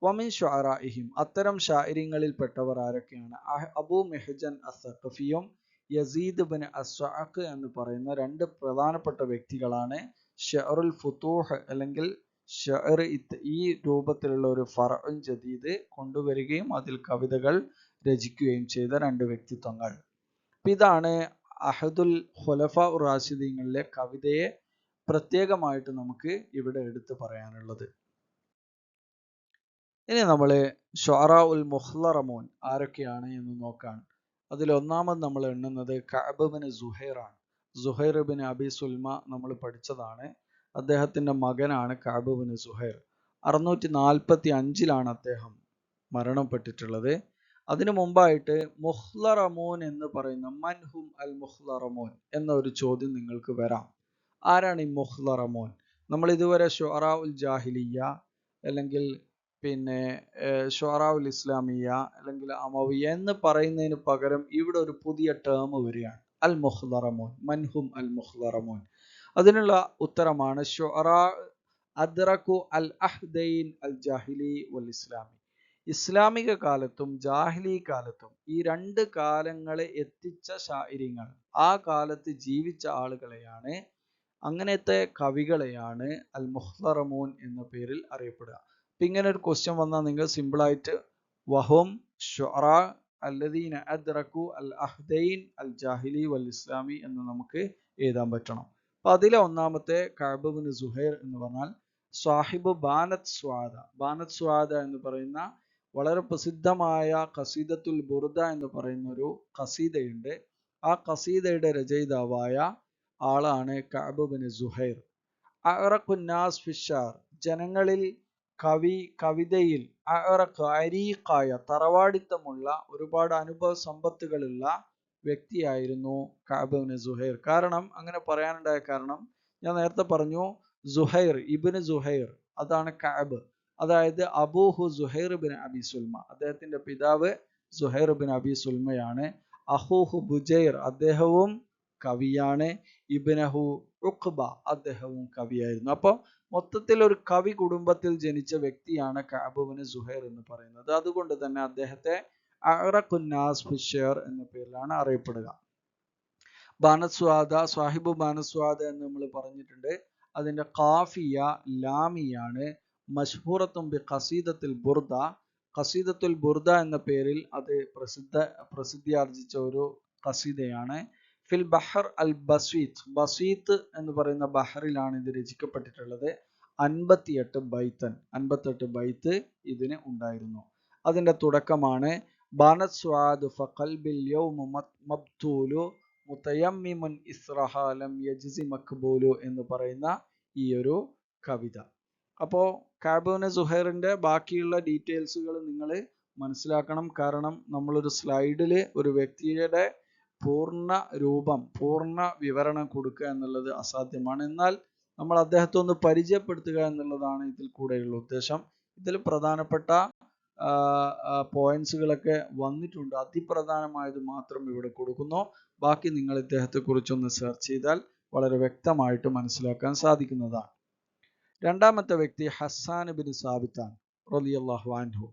വമിൻ ഷുഅറാഇഹിം, അത്തരം ഷാഇരീങ്ങളിൽ പെട്ടവർ ആരൊക്കെയാണ്? അബൂ മെഹ്ജൻ അസ്സഖഫിയും യസീദ് ബിൻ അസ്വഅഖ് എന്ന് പറയുന്ന രണ്ട് പ്രധാനപ്പെട്ട വ്യക്തികളാണ് ഷഅറുൽ ഫുതൂഹ് അല്ലെങ്കിൽ ഷഅർ ഈ രൂപത്തിലുള്ള ഒരു ഫർഉൻ ജദീദ് കൊണ്ടുവരികയും അതിൽ കവിതകൾ രചിക്കുകയും ചെയ്ത രണ്ട് വ്യക്തിത്വങ്ങൾ. ഇതാണ് അഹദുൽ ഖുലഫാ ഉർ റാഷിദീങ്ങളിലെ കവിതയെ പ്രത്യേകമായിട്ട് നമുക്ക് ഇവിടെ എടുത്തു പറയാനുള്ളത്. ഇനി നമ്മൾ ഷുഅറാ ഉൽ മുഖ്ലറമൂൻ ആരൊക്കെയാണ് എന്ന് നോക്കാൻ. അതിൽ ഒന്നാമത് നമ്മൾ എണ്ണുന്നത് കഅബ് ബിൻ സുഹൈർ ആണ്. സുഹൈർ ബിൻ അബി സുൽമ നമ്മൾ പഠിച്ചതാണ്. അദ്ദേഹത്തിന്റെ മകനാണ് കഅബ് ബിൻ സുഹൈർ. 645 അദ്ദേഹം മരണപ്പെട്ടിട്ടുള്ളത്. അതിനു മുമ്പായിട്ട് മുഖ്ലറമൂൻ എന്ന് പറയുന്ന മൻഹും അൽ മുഖ്ലറമൂൻ എന്ന ഒരു ചോദ്യം നിങ്ങൾക്ക് വരാം. ആരാണ് ഈ മുഖ്ലറമൂൻ? നമ്മൾ ഇതുവരെ ഷുഅറാ ഉൽ ജാഹിലിയ അല്ലെങ്കിൽ ഷുഅറാ ഉൽ ഇസ്ലാമിയ അല്ലെങ്കിൽ അമവിയ എന്ന് പറയുന്നതിന് പകരം ഇവിടെ ഒരു പുതിയ ടേം വരികയാണ്, അൽ മുഖ്ലറമൂൻ. മൻഹും അൽ മുഖ്ലറമൂൻ? അതിനുള്ള ഉത്തരമാണ് ഷുഅറാ അദ്റകു അൽ അഹ്ദൈൻ അൽ ജാഹിലി വൽ ഇസ്ലാമി. ഇസ്ലാമിക കാലത്തും ജാഹിലി കാലത്തും ഈ രണ്ട് കാലങ്ങളെ എത്തിച്ച ഷാഇരിങ്ങൾ, ആ കാലത്ത് ജീവിച്ച ആളുകളെയാണ്, അങ്ങനത്തെ കവികളെയാണ് അൽ മുഖ്ലറമൂൻ എന്ന പേരിൽ അറിയപ്പെടുക. അപ്പൊ ഇങ്ങനെ ഒരു ക്വസ്റ്റ്യൻ വന്നാൽ നിങ്ങൾ സിമ്പിളായിട്ട് വഹും ഷുഅറാ അല്ലദീന അദ്റകു അൽ അഹ്ദൈൻ അൽ ജാഹിലി വൽ ഇസ്ലാമി എന്ന് നമുക്ക് എഴുതാൻ പറ്റണം. അപ്പൊ അതിലെ ഒന്നാമത്തെ കഅബ് ബിൻ സുഹൈർ എന്ന് പറഞ്ഞാൽ സാഹിബ് ബാനത്ത് സ്വാദ. ബാനത്ത് സ്വാദ എന്ന് പറയുന്ന വളരെ പ്രസിദ്ധമായ ഖസീദത്തുൽ ബുർദ എന്ന് പറയുന്ന ഒരു ഖസീദയുണ്ട്. ആ ഖസീദയുടെ രചയിതാവായ ആളാണ് കഅബ് ബിൻ സുഹൈർ. അഅറഖുന്നാസ് ഫിശ്ശാർ, ജനങ്ങളിൽ കവിതയിൽ അരീഖായ തറവാടിത്തമുള്ള ഒരുപാട് അനുഭവ സമ്പത്തുകളുള്ള വ്യക്തിയായിരുന്നു കഅബ് ബിൻ സുഹൈർ. കാരണം അങ്ങനെ പറയാനുണ്ടായ കാരണം ഞാൻ നേരത്തെ പറഞ്ഞു, സുഹൈർ ഇബ്നു സുഹൈർ അതാണ് കഅബ്. അതായത് അബൂഹു സുഹൈർ ബിൻ അബി സുൽമ, അദ്ദേഹത്തിന്റെ പിതാവ് സുഹൈർ ബിൻ അബി സുൽമയാണ്. അഹൂഹു ബുജൈർ, അദ്ദേഹവും കവിയാണ്. ഇബ്നഹു ഉഖ്ബ, അദ്ദേഹവും കവിയായിരുന്നു. അപ്പോൾ മൊത്തത്തിൽ ഒരു കവി കുടുംബത്തിൽ ജനിച്ച വ്യക്തിയാണ് കഅബ് ബിൻ സുഹൈർ എന്ന് പറയുന്നത്. അതുകൊണ്ട് തന്നെ അദ്ദേഹത്തെ അഅറഖുന്നാസ് ഫിശ്ശർ എന്ന പേരിലാണ് അറിയപ്പെടുക. ബാനസ്വാദ, സാഹിബ് ബാനസ്വാദ എന്ന് നമ്മൾ പറഞ്ഞിട്ടുണ്ട്. അതിന്റെ ഖാഫിയ ലാമിയാണ്. മഷ്ഹൂറത്തും ബി ഖസീദത്തുൽ ബുർദ, ഖസീദത്തുൽ ബുർദ എന്ന പേരിൽ അത് പ്രസിദ്ധിയാർജിച്ച ഒരു ഖസീദയാണ്. ഫിൽ ബഹർ അൽ ബസീത്ത്, ബസീത്ത് എന്ന് പറയുന്ന ബഹറിലാണ് ഇത് രചിക്കപ്പെട്ടിട്ടുള്ളത്. 58 ബൈത്ത് ഇതിന് ഉണ്ടായിരുന്നു. അതിന്റെ തുടക്കമാണ് ബാനത് സ്വാദ് ഫഖൽബിൽ യൗമ മബ്തൂലു മുതയമ്മിമുൻ ഇസ്റഹാ ലം യജ്സി മഖ്ബൂലു എന്ന് പറയുന്ന ഈ ഒരു കവിത. അപ്പോൾ കഅബ് ബിൻ സുഹൈറിന്റെ ബാക്കിയുള്ള ഡീറ്റെയിൽസുകൾ നിങ്ങൾ മനസ്സിലാക്കണം. കാരണം നമ്മളൊരു സ്ലൈഡിൽ ഒരു വ്യക്തിയുടെ പൂർണ്ണ രൂപം, പൂർണ്ണ വിവരണം കൊടുക്കുക എന്നുള്ളത് അസാധ്യമാണ്. എന്നാൽ നമ്മൾ അദ്ദേഹത്തെ ഒന്ന് പരിചയപ്പെടുത്തുക എന്നുള്ളതാണ് ഇതിൽ കൂടെയുള്ള ഉദ്ദേശം. ഇതിൽ പ്രധാനപ്പെട്ട പോയിന്റ്സുകളൊക്കെ വന്നിട്ടുണ്ട്. അതിപ്രധാനമായത് മാത്രം ഇവിടെ കൊടുക്കുന്നു. ബാക്കി നിങ്ങൾ ഇദ്ദേഹത്തെ കുറിച്ചൊന്ന് സെർച്ച് ചെയ്താൽ വളരെ വ്യക്തമായിട്ട് മനസ്സിലാക്കാൻ സാധിക്കുന്നതാണ്. രണ്ടാമത്തെ വ്യക്തി ഹസ്സാൻ ബിൻ സാബിത്താണ് റളിയല്ലാഹു അൻഹു.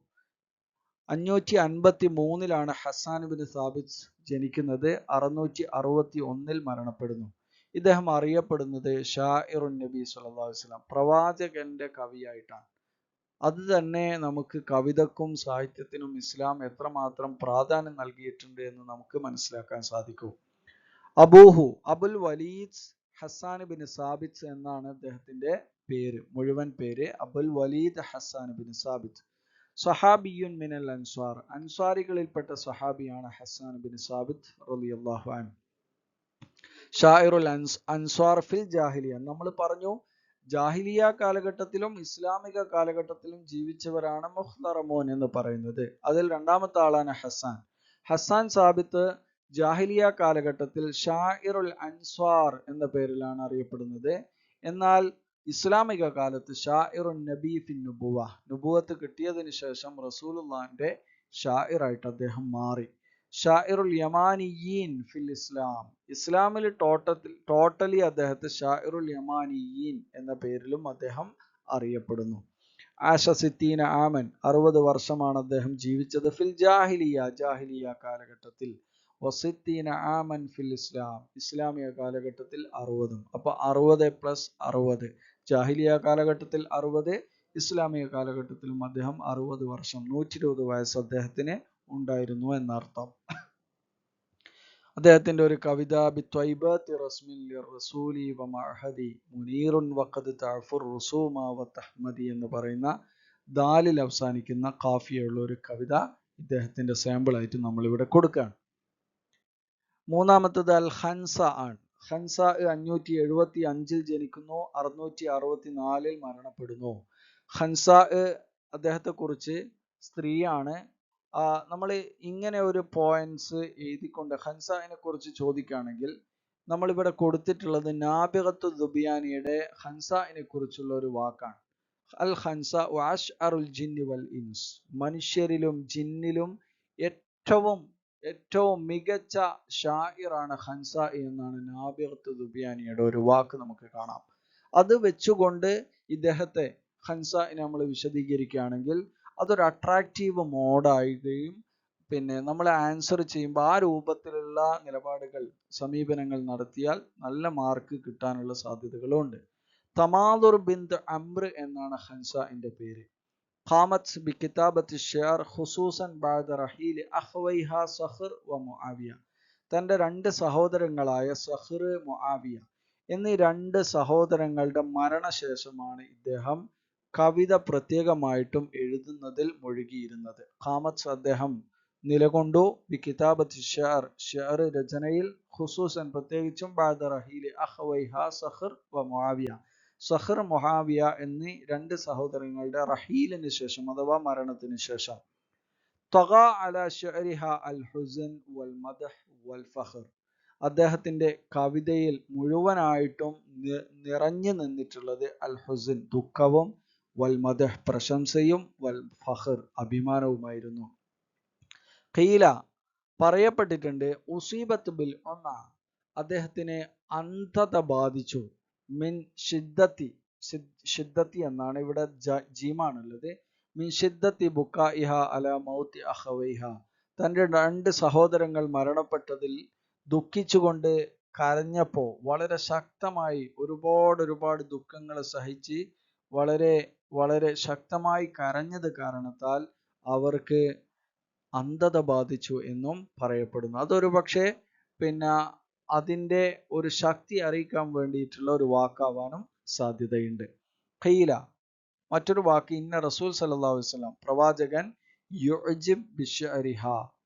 553 ഹസ്സാൻ ബിൻ സാബിത്ത് ജനിക്കുന്നത്. 661 മരണപ്പെടുന്നു. ഇദ്ദേഹം അറിയപ്പെടുന്നത് ഷാഇറുൻ നബി സല്ലല്ലാഹു അലൈഹി വസല്ലം, പ്രവാചകന്റെ കവിയായിട്ടാണ്. അത് തന്നെ നമുക്ക് കവിതക്കും സാഹിത്യത്തിനും ഇസ്ലാം എത്രമാത്രം പ്രാധാന്യം നൽകിയിട്ടുണ്ട് എന്ന് നമുക്ക് മനസ്സിലാക്കാൻ സാധിക്കും. അബൂഹു അബുൽ വലീദ് ഹസ്സാൻ ബിൻ സാബിത്ത് എന്നാണ് അദ്ദേഹത്തിന്റെ പേര്, മുഴുവൻ പേര് അബുൽ വലീദ് ഹസ്സാൻ ബിൻ സാബിത്ത്. സഹാബിയുൻ മിനൽ അൻസ്വാർ, അൻസ്വാരികളിൽപ്പെട്ട സഹാബിയാണ് ഹസ്സാൻ ബിൻ സാബിത്ത് റളിയല്ലാഹു അൻഹു. ഷാഇറുൽ അൻസ്വാർ ഫിൽ ജാഹിലിയ, നമ്മൾ പറഞ്ഞു ജാഹിലിയ കാലഘട്ടത്തിലും ഇസ്ലാമിക കാലഘട്ടത്തിലും ജീവിച്ചവരാണ് മുഖ്ലറമൂൻ എന്ന് പറയുന്നത്. അതിൽ രണ്ടാമത്തെ ആളാണ് ഹസ്സാൻ. ഹസ്സാൻ സാബിത്ത് ജാഹിലിയ കാലഘട്ടത്തിൽ ഷാഇറുൽ അൻസ്വാർ എന്ന പേരിലാണ് അറിയപ്പെടുന്നത്. എന്നാൽ ഇസ്ലാമിക കാലത്ത് ഷാഇറുൻ നബി ഫിൻ നുബുവ, നുബുവത്ത് കിട്ടിയതിനു ശേഷം റസൂലുള്ളാഹിന്റെ ഷാഇറായിട്ട് അദ്ദേഹം മാറി. ഷാഇറുൽ യമാനിയീൻ ഫിൽ ഇസ്ലാം, ഇസ്ലാമിൽ ടോട്ടലി അദ്ദേഹത്തെ ഷാഇറുൽ യമാനിയീൻ എന്ന പേരിലും അദ്ദേഹം അറിയപ്പെടുന്നു. ആഷ സിത്തീന ആമൻ, 60 വർഷമാണ് അദ്ദേഹം ജീവിച്ചത്. ഫിൽ ജാഹിലിയ കാലഘട്ടത്തിൽ. വസിത്തീന ആമൻ ഫിൽ ഇസ്ലാം, ഇസ്ലാമിക കാലഘട്ടത്തിൽ 60. അപ്പൊ 60 + 60, ജാഹിലിയ കാലഘട്ടത്തിൽ 60, ഇസ്ലാമിക കാലഘട്ടത്തിലും അദ്ദേഹം 60 വർഷം, 120 വയസ്സ് അദ്ദേഹത്തിന് ഉണ്ടായിരുന്നു എന്നർത്ഥം. അദ്ദേഹത്തിന്റെ ഒരു കവിത ബിത്വൈബാത്തി റസ്മിൻ ലിർറസൂലി വമഅഹദി മുനീറുൻ വഖദ് തഅഫുർ റുസൂമ വതഹ്മദി എന്ന് പറയുന്ന ദാലിൽ അവസാനിക്കുന്ന കാഫിയുള്ള ഒരു കവിത ഇദ്ദേഹത്തിന്റെ സാമ്പിൾ ആയിട്ട് നമ്മൾ ഇവിടെ കൊടുക്കുകയാണ്. മൂന്നാമത്തത് അൽ ഖൻസ ആണ്. ഖൻസ 575 ജനിക്കുന്നു, 664 മരണപ്പെടുന്നു. ഖൻസ അദ്ദേഹത്തെ കുറിച്ച് സ്ത്രീയാണ്. നമ്മൾ ഇങ്ങനെ ഒരു പോയിന്റ്സ് എഴുതിക്കൊണ്ട് ഖൻസയെ കുറിച്ച് ചോദിക്കുകയാണെങ്കിൽ നമ്മളിവിടെ കൊടുത്തിട്ടുള്ളത് നാബിഗത്തു ദുബിയാനിയുടെ ഖൻസയെ കുറിച്ചുള്ള ഒരു വാക്കാണ്. അൽ ഖൻസ വഅശ്അറുൽ ജിന്നി വൽ ഇൻസ്, മനുഷ്യരിലും ജിന്നിലും ഏറ്റവും മികച്ച ഷാഇറാണ് ഖൻസ എന്നാണ് നാബിഗത്തു ദുബിയാനിയുടെ ഒരു വാക്ക് നമുക്ക് കാണാം. അത് വെച്ചുകൊണ്ട് ഇദ്ദേഹത്തെ ഖൻസയെ നമ്മൾ വിശദീകരിക്കുകയാണെങ്കിൽ അതൊരു അട്രാക്റ്റീവ് മോഡാവുകയും പിന്നെ നമ്മൾ ആൻസർ ചെയ്യുമ്പോൾ ആ രൂപത്തിലുള്ള നിലപാടുകൾ സമീപനങ്ങൾ നടത്തിയാൽ നല്ല മാർക്ക് കിട്ടാനുള്ള സാധ്യതകളുണ്ട്. തമാദുർ ബിന്ത് അംർ എന്നാണ് ഖൻസയുടെ പേര്. ഖാമത്ത് ബി കിതാബത്തി ഷിഅർ ഖുസൂസൻ ബഅദ റഹീൽ അഖ്വൈഹ സഖർ വ മുആവിയ, തൻ്റെ 2 സഹോദരങ്ങളായ സഖർ, മുആവിയ എന്നീ 2 സഹോദരങ്ങളുടെ മരണശേഷമാണ് ഇദ്ദേഹം കവിത പ്രത്യേകമായിട്ടും എഴുതുന്നതിൽ മുഴുകിയിരുന്നത്. ഖാമത്ത് അദ്ദേഹം നിലകൊണ്ടു ബി കിതാബത്തി ഷിഅർ, ഷിഅർ രചനയിൽ, ഖുസൂസൻ പ്രത്യേകിച്ചും ബഅദ റഹീൽ അഖ്വൈഹ സഖർ വ മുആവിയ, സഖർ മുആവിയ എന്നീ 2 സഹോദരങ്ങളുടെ റഹീലിന് ശേഷം അഥവാ മരണത്തിന് ശേഷം. തഗാ അലാ ശഅരിഹ അൽ ഹുസ്ൻ വൽ മദ്ഹ് വൽ ഫഖർ, അദ്ദേഹത്തിന്റെ കവിതയിൽ മുഴുവനായിട്ടും നിറഞ്ഞു നിന്നിട്ടുള്ളത് അൽ ഹുസ്ൻ ദുഃഖവും, വൽ മദ്ഹ് പ്രശംസയും, വൽ ഫഖർ അഭിമാനവുമായിരുന്നു. ഖീല പറയപ്പെട്ടിട്ടുണ്ട്, ഉസീബത്ത് ബിൽ ഉമ, അദ്ദേഹത്തിന് അന്ധത ബാധിച്ചു. മിൻ ഷിദ്ദത്തി എന്നാണ് ഇവിടെ ജീമാണുള്ളത്. മിൻ ഷിദ്ദത്തി ബുക്കാഇഹ അലാ മൗത്തി അഖവൈഹ, തൻ്റെ 2 സഹോദരങ്ങൾ മരണപ്പെട്ടതിൽ ദുഃഖിച്ചുകൊണ്ട് കരഞ്ഞപ്പോ വളരെ ശക്തമായി ഒരുപാട് ദുഃഖങ്ങൾ സഹിച്ച് വളരെ ശക്തമായി കരഞ്ഞത് കാരണത്താൽ അവർക്ക് അന്ധത ബാധിച്ചു എന്നും പറയപ്പെടുന്നു. അതൊരു പക്ഷേ പിന്നെ അതിൻ്റെ ഒരു ശക്തി അറിയിക്കാൻ വേണ്ടിയിട്ടുള്ള ഒരു വാക്കാവാനും സാധ്യതയുണ്ട്. ഖീല മറ്റൊരു വാക്ക്, ഇന്ന റസൂൽ സല്ലല്ലാഹു അലൈഹി വസല്ലം, പ്രവാചകൻ, യുഅ്ജിബ് ബിശ്ശഅരിഹ,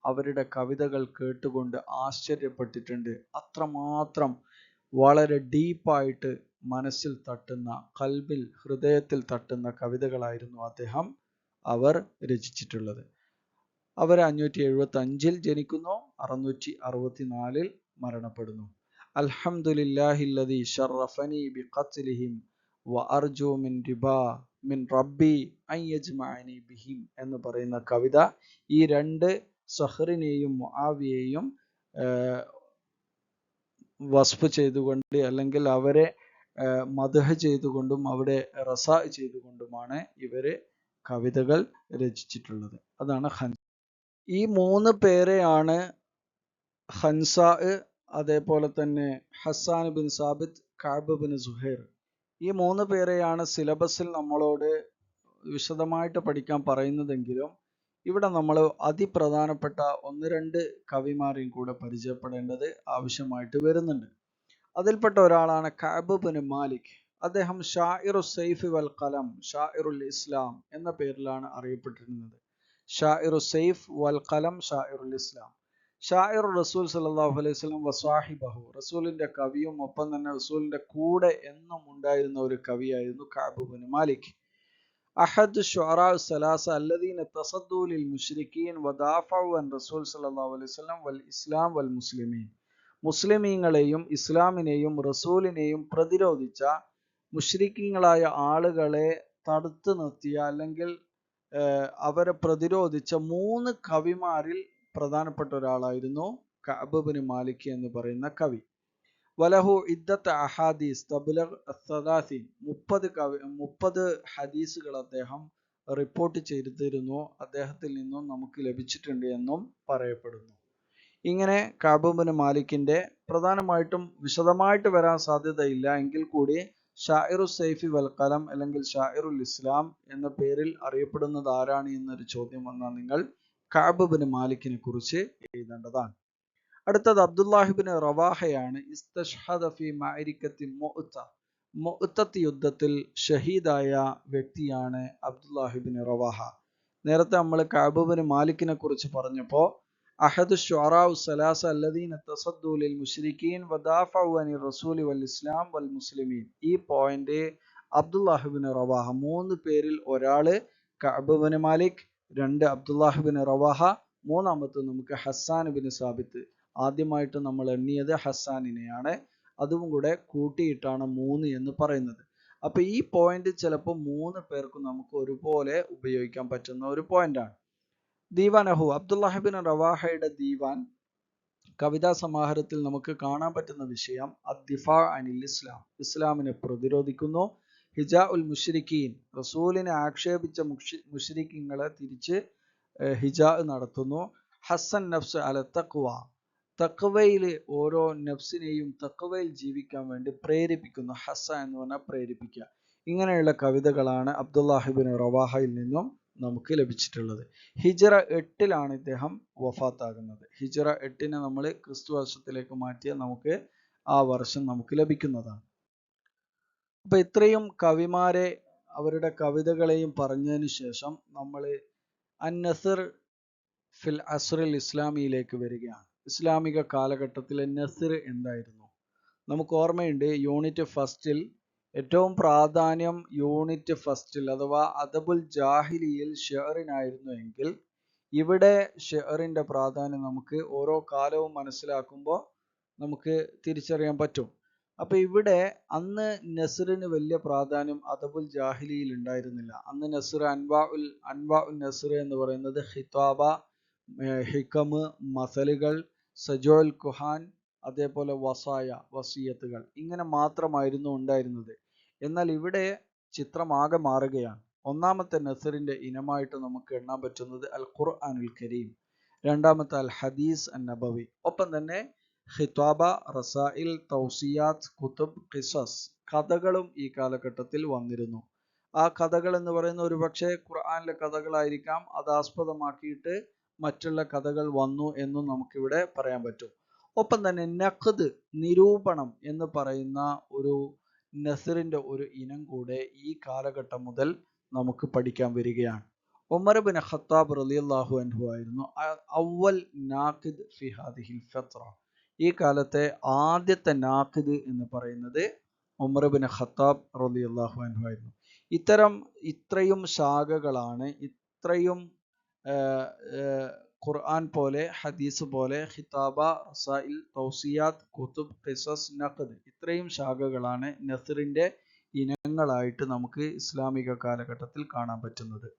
അവരുടെ കവിതകൾ കേട്ടുകൊണ്ട് ആശ്ചര്യപ്പെട്ടിട്ടുണ്ട്. അത്രമാത്രം വളരെ ഡീപ്പായിട്ട് മനസ്സിൽ തട്ടുന്ന, ഖൽബിൽ ഹൃദയത്തിൽ തട്ടുന്ന കവിതകളായിരുന്നു അവർ രചിച്ചിട്ടുള്ളത്. അവർ 575 ജനിക്കുന്നു, 664 മരണപ്പെടുന്നു. അൽഹംദുലില്ലാഹില്ലദീ ശറഫനി ബിഖത്ലിഹിം വ അർജു മിൻ റബ്ബി അൻ യജ്മഅനി ബിഹിം എന്ന് പറയുന്ന കവിത ഈ 2 സഖറിനെയും മുആവിയെയും വസ്ഫ് ചെയ്തുകൊണ്ട് അല്ലെങ്കിൽ അവരെ മദ്ഹ് ചെയ്തുകൊണ്ടും അവിടെ റസാ ചെയ്തുകൊണ്ടുമാണ് ഇവര് കവിതകൾ രചിച്ചിട്ടുള്ളത്. അതാണ് ഖൻസ. ഈ 3 പേരെയാണ് ഖൻസ, അതേപോലെ തന്നെ Hassan bin Sabith, Ka'b bin Suhair, ഈ 3 പേരെയാണ് സിലബസിൽ നമ്മളോട് വിശദമായിട്ട് പഠിക്കാൻ പറയുന്നതെങ്കിലും ഇവിടെ നമ്മൾ അതിപ്രധാനപ്പെട്ട 1-2 കവിമാരെയും കൂടെ പരിചയപ്പെടേണ്ടത് ആവശ്യമായിട്ട് വരുന്നുണ്ട്. അതിൽപ്പെട്ട ഒരാളാണ് കഅബ് ബിൻ മാലിക്. അദ്ദേഹം ഷാഇറു സൈഫ് വൽ ഖലം, ഷാഇറുൽ ഇസ്ലാം എന്ന പേരിലാണ് അറിയപ്പെട്ടിരുന്നത്. ഷാഇറു സൈഫ് വൽ ഖലം, ഷാഇറുൽ ഇസ്ലാം. ഷാഇർ റസൂൽ സല്ലല്ലാഹു അലൈഹി വസല്ലം വസ്വാഹിബഹു, റസൂലിന്റെ കവിയും ഒപ്പം തന്നെ റസൂലിന്റെ കൂടെ എന്നും ഉണ്ടായിരുന്ന ഒരു കവിയായിരുന്നു കഅബ് ബിൻ മാലിക്. അഹദ് ശുഅറാ സലാസ അല്ലദീന തസദ്ദു ലിൽ മുശ്രിക്കീൻ വദാഫഉ അൻ റസൂൽ സല്ലല്ലാഹു അലൈഹി വസല്ലം വൽ ഇസ്ലാം വൽ മുസ്ലിമീൻ, മുസ്ലിമീങ്ങളെയും ഇസ്ലാമിനെയും റസൂലിനെയും പ്രതിരോധിച്ച മുശ്രിക്കീങ്ങളായ ആളുകളെ തടുത്തു നിർത്തിയ അല്ലെങ്കിൽ അവരെ പ്രതിരോധിച്ച 3 കവിമാരിൽ പ്രധാനപ്പെട്ട ഒരാളായിരുന്നു കഅബ് ബിൻ മാലിക് എന്ന് പറയുന്ന കവി. വലഹു ഇദ്ദത്ത് അഹാദീസ് തബ്ലഗ് 30 ഹദീസുകൾ അദ്ദേഹം റിപ്പോർട്ട് ചെയ്തിരുന്നു, അദ്ദേഹത്തിൽ നിന്നും നമുക്ക് ലഭിച്ചിട്ടുണ്ട് എന്നും പറയപ്പെടുന്നു. ഇങ്ങനെ കഅബ് ബിൻ മാലിക്കിന്റെ പ്രധാനമായിട്ടും വിശദമായിട്ട് വരാൻ സാധ്യതയില്ല എങ്കിൽ കൂടി ഷാഇറു സൈഫി വൽ ഖലം അല്ലെങ്കിൽ ഷാഇറുൽ ഇസ്ലാം എന്ന പേരിൽ അറിയപ്പെടുന്നത് ആരാണ് എന്നൊരു ചോദ്യം വന്നാൽ നിങ്ങൾ കഅബ് ബിൻ മാലിക്കിനെ കുറിച്ച് എഴുതേണ്ടതാണ്. അടുത്തത് അബ്ദുല്ലാഹിബിൻ റവാഹയാണ്. ഇസ്തഷ്ഹദ ഫി മഅരിക്കത്തി മുഅ്ത. മുഅ്തത്ത് യുദ്ധത്തിൽ ഷഹീദായ വ്യക്തിയാണ് അബ്ദുല്ലാഹിബിൻ റവാഹ. നേരത്തെ നമ്മൾ കഅബ് ബിൻ മാലിക്കിനെ കുറിച്ച് പറഞ്ഞപ്പോൾ അഹദു ശുഅറാഉ സലാസ അല്ലദീന തസദ്ദു ലിൽ മുശ്രിക്കീൻ വദാഫഉ അനിർ റസൂലി വൽ ഇസ്ലാം വൽ മുസ്ലിമീൻ. ഈ പോയിന്റ് അബ്ദുല്ലാഹിബിൻ റവാഹ, 3 പേരിൽ ഒരാള് കഅബ് ബിൻ മാലിക്, 2 അബ്ദുല്ലാഹിബിൻ റവാഹ, മൂന്നാമത്തെ നമുക്ക് ഹസ്സാൻ ബിൻ സാബിത്ത്. ആദ്യമായിട്ട് നമ്മൾ എണ്ണിയത് ഹസ്സാനിനെയാണ്, അതും കൂടെ കൂട്ടിയിട്ടാണ് 3 എന്ന് പറയുന്നത്. അപ്പൊ ഈ പോയിന്റ് ചിലപ്പോൾ 3 പേർക്കും നമുക്ക് ഒരുപോലെ ഉപയോഗിക്കാൻ പറ്റുന്ന ഒരു പോയിന്റാണ്. ദീവാനഹു, അബ്ദുല്ലാഹിബിൻ റവാഹയുടെ ദീവാൻ കവിതാ സമാഹാരത്തിൽ നമുക്ക് കാണാൻ പറ്റുന്ന വിഷയം അദ്ദിഫാ അനിൽ ഇസ്ലാം, ഇസ്ലാമിനെ പ്രതിരോധിക്കുന്നു. ഹിജാ ഉൽ മുശ്രിക്കീൻ, റസൂലിനെ ആക്ഷേപിച്ച മുശ്രിക്കീങ്ങളെ തിരിച്ച് ഹിജാ നടത്തുന്നു. ഹസൻ നഫ്സ് അല തഖ്വ, തഖ്വയിൽ ഓരോ നഫ്സിനെയും തഖ്വയിൽ ജീവിക്കാൻ വേണ്ടി പ്രേരിപ്പിക്കുന്നു. ഹസ എന്ന് പറഞ്ഞാൽ പ്രേരിപ്പിക്കുക. ഇങ്ങനെയുള്ള കവിതകളാണ് അബ്ദുല്ലാഹിബിൻ റവാഹയിൽ നിന്നും നമുക്ക് ലഭിച്ചിട്ടുള്ളത്. ഹിജ്റ 8 ഇദ്ദേഹം വഫാത്താകുന്നത്. ഹിജ്റ 8 നമ്മൾ ക്രിസ്തു വർഷത്തിലേക്ക് മാറ്റിയാൽ നമുക്ക് ആ വർഷം നമുക്ക് ലഭിക്കുന്നതാണ്. അപ്പൊ ഇത്രയും കവിമാരെ അവരുടെ കവിതകളെയും പറഞ്ഞതിന് ശേഷം നമ്മൾ അൻ-നസ്ർ ഫിൽ അസ്റിൽ ഇസ്ലാമിയിലേക്ക് വരികയാണ്. ഇസ്ലാമിക കാലഘട്ടത്തിലെ നസ്ർ എന്തായിരുന്നു? നമുക്ക് ഓർമ്മയുണ്ട്, യൂണിറ്റ് ഫസ്റ്റിൽ ഏറ്റവും പ്രാധാന്യം യൂണിറ്റ് ഫസ്റ്റിൽ അഥവാ അദബുൽ ജാഹിലിയിൽ ഷെയറിനായിരുന്നു എങ്കിൽ ഇവിടെ ഷെയറിന്റെ പ്രാധാന്യം നമുക്ക് ഓരോ കാലവും മനസ്സിലാക്കുമ്പോൾ നമുക്ക് തിരിച്ചറിയാൻ പറ്റും. അപ്പൊ ഇവിടെ അന്ന് നസ്റിന് വലിയ പ്രാധാന്യം അദബുൽ ജാഹിലിയിൽ ഉണ്ടായിരുന്നില്ല. അന്ന് നസ്ർ അൻവാഉൽ നസ്ർ എന്ന് പറയുന്നത് ഖിതാബ, ഹിക്കമ്, മസലുകൾ, സജോൽ കുഹാൻ, അതേപോലെ വസിയത്തുകൾ, ഇങ്ങനെ മാത്രമായിരുന്നു ഉണ്ടായിരുന്നത്. എന്നാൽ ഇവിടെ ചിത്രമാകെ മാറുകയാണ്. ഒന്നാമത്തെ നസറിന്റെ ഇനമായിട്ട് നമുക്ക് എണ്ണാൻ പറ്റുന്നത് അൽ ഖുർആനുൽ കരീം, രണ്ടാമത്തെ അൽ ഹദീസ് അൻ നബവി, ഒപ്പം തന്നെ ഖിതാബ, റസായിൽ, തൗസിയാത്ത്, കുതുബ്, ഖിസസ്, കഥകളും ഈ കാലഘട്ടത്തിൽ വന്നിരുന്നു. ആ കഥകൾ എന്ന് പറയുന്ന ഒരുപക്ഷെ ഖുർആനിലെ കഥകളായിരിക്കാം, അത് ആസ്പദമാക്കിയിട്ട് മറ്റുള്ള കഥകൾ വന്നു എന്നും നമുക്കിവിടെ പറയാൻ പറ്റും. ഒപ്പം തന്നെ നഖ്ദ്, നിരൂപണം എന്ന് പറയുന്ന ഒരു നസ്റിന്റെ ഒരു ഇനം കൂടെ ഈ കാലഘട്ടം മുതൽ നമുക്ക് പഠിക്കാൻ വരികയാണ്. ഉമർ ബിൻ ഖത്താബ് റളിയല്ലാഹു അൻഹു ആയിരുന്നു അവൽ നാഖിദ് ഫി ഹാദിഹിൽ ഫത്ര. ഈ കാലത്തെ ആദ്യത്തെ നാഖിദ് എന്ന് പറയുന്നത് ഉമർ ബിൻ ഖത്താബ് റളിയല്ലാഹു അൻഹു ആയിരുന്നു. ഇത്രയും ശാഖകളാണ്, ഇത്രയും ഖുർആൻ പോലെ, ഹദീസ് പോലെ, ഖിതാബ, റസായിൽ, തൗസിയാത്ത്, കുതുബ്, ഖിസസ്, നഖ്ദ്, ഇത്രയും ശാഖകളാണ് നസ്റിന്റെ ഇനങ്ങളായിട്ട് നമുക്ക് ഇസ്ലാമിക കാലഘട്ടത്തിൽ കാണാൻ പറ്റുന്നത്.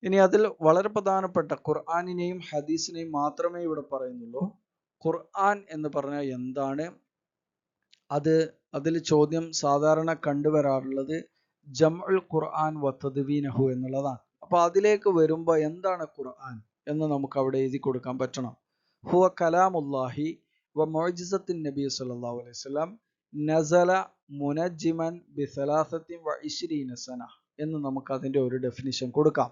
ഇനി അതിൽ വളരെ പ്രധാനപ്പെട്ട ഖുർആനിനെയും ഹദീസിനെയും മാത്രമേ ഇവിടെ പറയുന്നുള്ളൂ. ഖുർആൻ എന്ന് പറഞ്ഞാൽ എന്താണ്? അതിൽ ചോദ്യം സാധാരണ കണ്ടുവരാറുള്ളത് ജംഉൽ ഖുർആൻ വ തദ്വീനഹു എന്നുള്ളതാണ്. അപ്പൊ അതിലേക്ക് വരുമ്പോൾ എന്താണ് ഖുർആൻ എന്ന് നമുക്ക് അവിടെ എഴുതി കൊടുക്കാൻ പറ്റണം. ഹുവ കലാമുല്ലാഹി വ മുഅ്ജിസത്തിൻ നബി സല്ലല്ലാഹു അലൈഹി വസല്ലം നസല മുനജ്ജിമൻ ബി 23 സന എന്ന് നമുക്ക് അതിന്റെ ഒരു ഡെഫിനിഷൻ കൊടുക്കാം.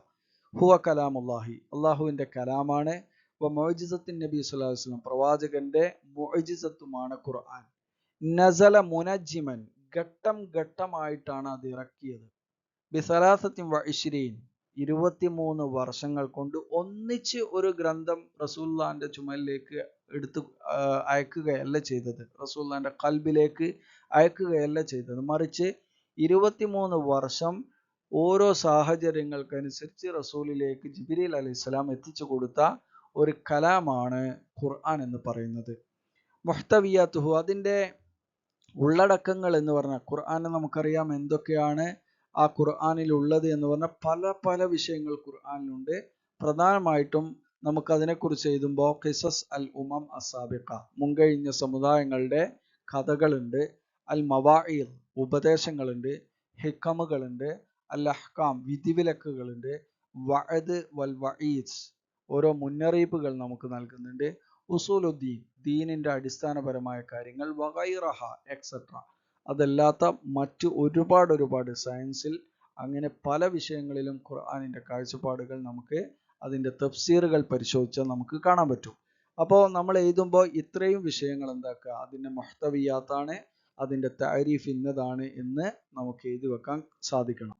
ഹുവ കലാമുല്ലാഹി, അള്ളാഹുവിന്റെ കലാമാണ്. വ മുഅ്ജിസത്തിൻ നബി സല്ലല്ലാഹു അലൈഹി വസല്ലം, പ്രവാചകന്റെ മുഅ്ജിസത്തുമാണ് ഖുർആൻ. നസല മുനജ്ജിമൻ, ഘട്ടം ഘട്ടമായിട്ടാണ് അത് ഇറക്കിയത്. ബി 23 വർഷങ്ങൾ കൊണ്ട് ഒന്നിച്ച് ഒരു ഗ്രന്ഥം റസൂലുള്ളാഹിന്റെ ചുമലിലേക്ക് എടുത്ത് അയക്കുകയല്ല ചെയ്തത്, റസൂലുള്ളാഹിന്റെ ഖൽബിലേക്ക് അയക്കുകയല്ല ചെയ്തത്. മറിച്ച് 23 വർഷം ഓരോ സാഹചര്യങ്ങൾക്കനുസരിച്ച് റസൂലിലേക്ക് ജിബ്രീൽ അലൈഹിസ്സലാം എത്തിച്ചു കൊടുത്ത ഒരു കലാമാണ് ഖുർആൻ എന്ന് പറയുന്നത്. മുഹ്തവിയാത്തുഹു, അതിൻ്റെ ഉള്ളടക്കങ്ങൾ എന്ന് പറഞ്ഞാൽ ഖുർആൻ നമുക്കറിയാം എന്തൊക്കെയാണ് ആ ഖുർആനിൽ ഉള്ളത് എന്ന് പറഞ്ഞാൽ പല പല വിഷയങ്ങൾ ഖുർആനിലുണ്ട്. പ്രധാനമായിട്ടും നമുക്ക് അതിനെക്കുറിച്ച് എഴുതുമ്പോൾ ഖിസസ് അൽ ഉമം അസാബിഖ, മുൻകഴിഞ്ഞ സമുദായങ്ങളുടെ കഥകളുണ്ട്, അൽ മവാഇർ ഉപദേശങ്ങളുണ്ട്, ഹിക്കമുകളുണ്ട്, അൽ അഹ്കാം വിധിവിലക്കുകളുണ്ട്, വഅദ് വൽ വഈദ് ഓരോ മുന്നറിയിപ്പുകൾ നമുക്ക് നൽകുന്നുണ്ട്, ഉസൂലുദ്ദീൻ ദീനിന്റെ അടിസ്ഥാനപരമായ കാര്യങ്ങൾ, വഗൈറഹ എക്സെട്ര. അതല്ലാത്ത മറ്റു ഒരുപാട് സയൻസിൽ അങ്ങനെ പല വിഷയങ്ങളിലും ഖുർആനിന്റെ കാഴ്ചപ്പാടുകൾ നമുക്ക് അതിന്റെ തഫ്സീറുകൾ പരിശോധിച്ചാൽ നമുക്ക് കാണാൻ പറ്റും. അപ്പോൾ നമ്മൾ എഴുതുമ്പോൾ ഇത്രയും വിഷയങ്ങൾ എന്താക്കുക, അതിന്റെ മുഹ്തവിയാത്താണ്, അതിന്റെ തഅരീഫ് ഇന്നതാണ് എന്ന് നമുക്ക് എഴുതി വെക്കാൻ സാധിക്കണം.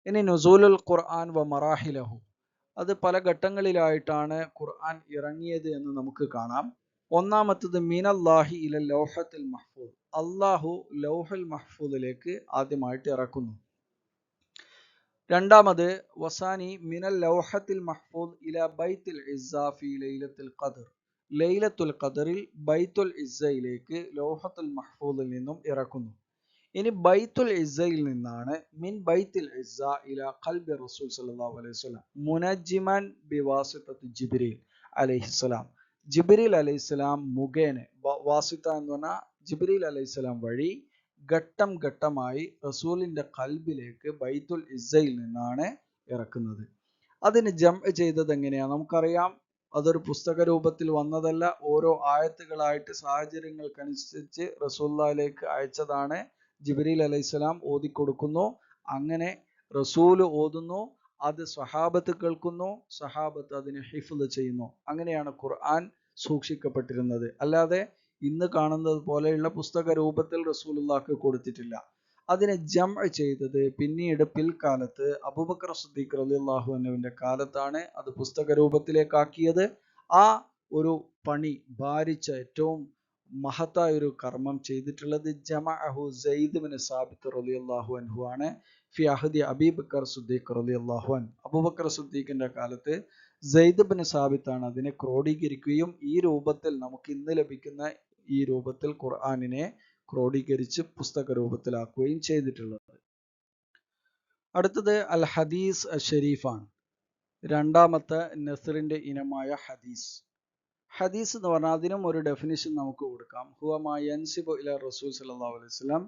ഇനി നുസൂലുൽ ഖുർആൻ വ മറാഹിലഹു, അത് പല ഘട്ടങ്ങളിലായിട്ടാണ് ഖുർആൻ ഇറങ്ങിയത് എന്ന് നമുക്ക് കാണാം. ഒന്നാമത്തത് മിനല്ലാഹി ഇല ലൗഹത്തുൽ മഹ്ഫൂദ്, അള്ളാഹു ലൗഹുൽ മഹ്ഫൂദിലേക്ക് ആദ്യമായിട്ട് ഇറക്കുന്നു. രണ്ടാമത് വസാനി മിനൽ ലൗഹത്തിൽ മഹ്ഫൂദ് ഇല ബൈത്തുൽ ഇസ്സ ഫി ലൈലത്തുൽ ഖദർ, ലൈലത്തുൽ ഖദറിൽ ബൈത്തുൽ ഇസ്സയിലേക്ക് ലൗഹത്തുൽ മഹ്ഫൂദിൽ നിന്നും ഇറക്കുന്നു. ഇനി ബൈത്തുൽ ഇസ്സയിൽ നിന്നാണ് മിൻ ബൈത്തുൽ ഇസ്സ ഇല ഖൽബി റസൂൽ സല്ലല്ലാഹു അലൈഹി വസല്ലം മുനജ്ജിമൻ ബിവാസിതത്തി ജിബ്രീൽ അലൈഹിസ്സലാം, ജിബ്രീൽ അലൈഹിസ്സലാം മുഖേന, വാസിത എന്ന് പറഞ്ഞാൽ ജിബ്രീൽ അലൈഹിസ്സലാം വഴി ഘട്ടം ഘട്ടമായി റസൂലിന്റെ ഖൽബിലേക്ക് ബൈത്തുൽ ഇസ്സയിൽ നിന്നാണ് ഇറക്കുന്നത്. അതിന് ജംഅ് ചെയ്തത് എങ്ങനെയാണ് നമുക്കറിയാം. അതൊരു പുസ്തക രൂപത്തിൽ വന്നതല്ല, ഓരോ ആയത്തുകളായിട്ട് സാഹചര്യങ്ങൾക്കനുസരിച്ച് റസൂലുള്ളാഹിലേക്ക് അയച്ചതാണ്. ജിബ്രീൽ അലൈഹിസ്സലാം ഓതിക്കൊടുക്കുന്നു, അങ്ങനെ റസൂല് ഓതുന്നു, അത് സ്വഹാബത്ത് കേൾക്കുന്നു, സ്വഹാബത്ത് അതിനെ ഹിഫ്ള് ചെയ്യുന്നു. അങ്ങനെയാണ് ഖുർആൻ സൂക്ഷിക്കപ്പെട്ടിരുന്നത്. അല്ലാതെ ഇന്ന് കാണുന്നത് പോലെയുള്ള പുസ്തക രൂപത്തിൽ റസൂലുള്ളാഹിക്ക് കൊടുത്തിട്ടില്ല. അതിനെ ജംഅ് ചെയ്തത് പിന്നീട് പിൽക്കാലത്ത് അബൂബക്കർ സിദ്ദീഖ് റളിയല്ലാഹു അൻഹുവിന്റെ കാലത്താണ് അത് പുസ്തക രൂപത്തിലേക്കാക്കിയത്. ആ ഒരു പണി ഭാരിച്ച ഏറ്റവും മഹത്തായ ഒരു കർമ്മം ചെയ്തിട്ടുള്ളത് ജമഅഹു സയ്യിദ് ഇബ്നു സാബിത്ത് റളിയല്ലാഹു അൻഹു ആണ്, ഫി അഹദി അബൂബക്കർ സിദ്ദീഖ് റളിയല്ലാഹു അൻഹു. അബൂബക്കർ സിദ്ദീഖിന്റെ കാലത്ത് സയ്യിദ് ഇബ്നു സാബിത്ത് ആണ് അതിനെ ക്രോഡീകരിക്കുകയും ഈ രൂപത്തിൽ നമുക്ക് ഇന്ന് ലഭിക്കുന്ന ഈ രൂപത്തിൽ ഖുർആനിനെ ക്രോഡീകരിച്ച് പുസ്തക രൂപത്തിലാക്കുകയും ചെയ്തിട്ടുള്ളത്. അടുത്തത് അൽ ഹദീസ് ഷരീഫാണ്, രണ്ടാമത്തെ നസ്റിന്റെ ഇനമായ ഹദീസ്. ഹദീസ് എന്ന് പറഞ്ഞാൽ അതിനും ഒരു ഡെഫിനിഷൻ നമുക്ക് കൊടുക്കാം. ഹുവ മാ യൻസിബു ഇല റസൂൽ സല്ലല്ലാഹു അലൈഹി വസല്ലം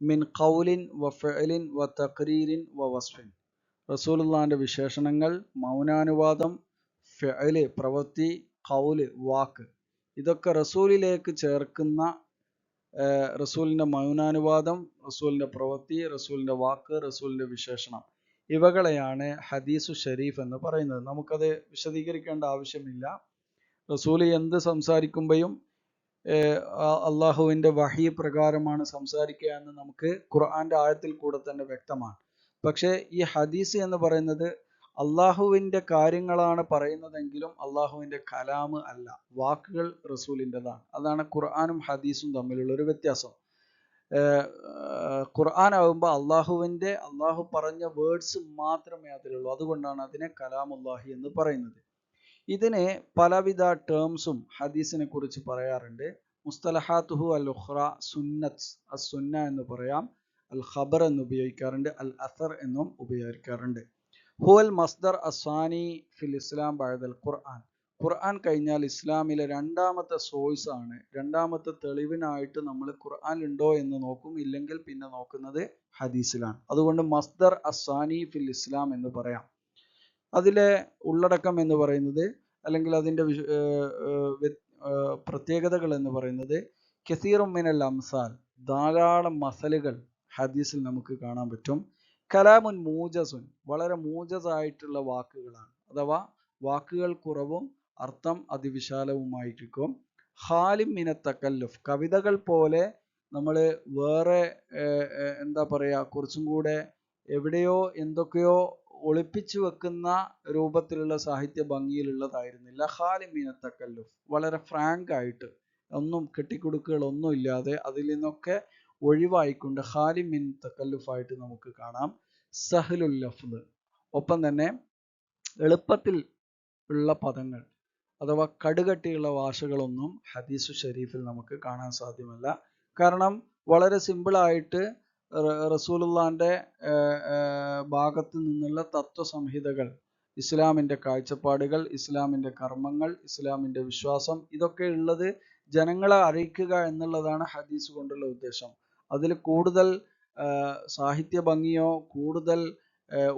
മിൻ ഖൗലിൻ വ ഫഅലിൻ വ തഖ്രീരിൻ വ വസ്ഫിൻ, റസൂലുള്ളാഹിന്റെ വിശേഷണങ്ങൾ, മൗനാനുവാദം, ഫഅല് പ്രവൃത്തി, ഖൗല് വാക്ക്, ഇതൊക്കെ റസൂലിലേക്ക് ചേർക്കുന്ന റസൂലിന്റെ മൗനാനുവാദം, റസൂലിന്റെ പ്രവൃത്തി, റസൂലിന്റെ വാക്ക്, റസൂലിന്റെ വിശേഷണം, ഇവകളെയാണ് ഹദീസു ഷരീഫ് എന്ന് പറയുന്നത്. നമുക്കത് വിശദീകരിക്കേണ്ട ആവശ്യമില്ല. റസൂൽ എന്ത് സംസാരിക്കുമ്പോഴും അള്ളാഹുവിന്റെ വഹി പ്രകാരമാണ് സംസാരിക്കുക എന്ന് നമുക്ക് ഖുർആന്റെ ആയത്തിൽ കൂടെ തന്നെ വ്യക്തമാണ്. പക്ഷേ ഈ ഹദീസ് എന്ന് പറയുന്നത് അള്ളാഹുവിന്റെ കാര്യങ്ങളാണ് പറയുന്നതെങ്കിലും അള്ളാഹുവിന്റെ കലാമ് അല്ല, വാക്കുകൾ റസൂലിൻ്റെതാണ്. അതാണ് ഖുർആനും ഹദീസും തമ്മിലുള്ള ഒരു വ്യത്യാസം. ഖുർആൻ ആകുമ്പോൾ അള്ളാഹു പറഞ്ഞ വേർഡ്സ് മാത്രമേ അതിലുള്ളൂ, അതുകൊണ്ടാണ് അതിനെ കലാമുല്ലാഹി എന്ന് പറയുന്നത്. ഇതിന് പലവിധ ടേംസും ഹദീസിനെ കുറിച്ച് പറയാറുണ്ട്. മുസ്തലഹാത്തുഹു അൽ ഉഖ്റ സുന്നത്ത്, അസുന്ന എന്ന് പറയാം, അൽ ഖബർ എന്ന് ഉപയോഗിക്കാറുണ്ട്, അൽ അസർ എന്നും ഉപയോഗിക്കാറുണ്ട്. ഹുവൽ മസ്ദർ അസ്വാനി ഫിൽ ഇസ്ലാം ബഅദൽ ഖുർആൻ, ഖുർആൻ കഴിഞ്ഞാൽ ഇസ്ലാമിലെ രണ്ടാമത്തെ സോഴ്സ് ആണ്. രണ്ടാമത്തെ തെളിവിനായിട്ട് നമ്മൾ ഖുർആൻ ഉണ്ടോ എന്ന് നോക്കും, ഇല്ലെങ്കിൽ പിന്നെ നോക്കുന്നത് ഹദീസിലാണ്. അതുകൊണ്ട് മസ്ദർ അസ്വാനി ഫിൽ ഇസ്ലാം എന്ന് പറയാം. അതിലെ ഉള്ളടക്കം എന്ന് പറയുന്നത്, അല്ലെങ്കിൽ അതിൻ്റെ പ്രത്യേകതകൾ എന്ന് പറയുന്നത്, കസീറും മിനൽ അംസാൽ, ധാരാളം മസലുകൾ ഹദീസിൽ നമുക്ക് കാണാൻ പറ്റും. കലാമുൻ മൂജസുൻ, വളരെ മൂജസായിട്ടുള്ള വാക്കുകളാണ്, അഥവാ വാക്കുകൾ കുറവും അർത്ഥം അതിവിശാലവുമായിരിക്കും. ഖാലിം മിന തകല്ലുഫ്, കവിതകൾ പോലെ നമ്മൾ വേറെ എന്താ പറയുക, കുറച്ചും കൂടെ എവിടെയോ എന്തൊക്കെയോ ഒളിപ്പിച്ചു വെക്കുന്ന രൂപത്തിലുള്ള സാഹിത്യ ഭംഗിയിലുള്ളതായിരുന്നില്ല. ഖാലിം മിന തകല്ലുഫ്, വളരെ ഫ്രാങ്ക് ആയിട്ട്, ഒന്നും കെട്ടിക്കുടുക്കുകളൊന്നും ഇല്ലാതെ അതിൽ നിന്നൊക്കെ ഒഴിവായിക്കൊണ്ട് ഖാലിം മിൻ തകല്ലുഫായിട്ട് നമുക്ക് കാണാം. സഹലുൽ ലഫ്ദ്, ഒപ്പം തന്നെ എളുപ്പത്തിൽ ഉള്ള പദങ്ങൾ അഥവാ കടുകട്ടിയുള്ള ഭാഷകളൊന്നും ഹദീസു ഷരീഫിൽ നമുക്ക് കാണാൻ സാധ്യമല്ല. കാരണം വളരെ സിമ്പിളായിട്ട് റസൂലുള്ളാന്റെ ഭാഗത്ത് നിന്നുള്ള തത്വസംഹിതകൾ, ഇസ്ലാമിന്റെ കാഴ്ചപ്പാടുകൾ, ഇസ്ലാമിന്റെ കർമ്മങ്ങൾ, ഇസ്ലാമിന്റെ വിശ്വാസം, ഇതൊക്കെ ഉള്ളത് ജനങ്ങളെ അറിയിക്കുക എന്നുള്ളതാണ് ഹദീസ് കൊണ്ടുള്ള ഉദ്ദേശം. അതിൽ കൂടുതൽ സാഹിത്യ ഭംഗിയോ കൂടുതൽ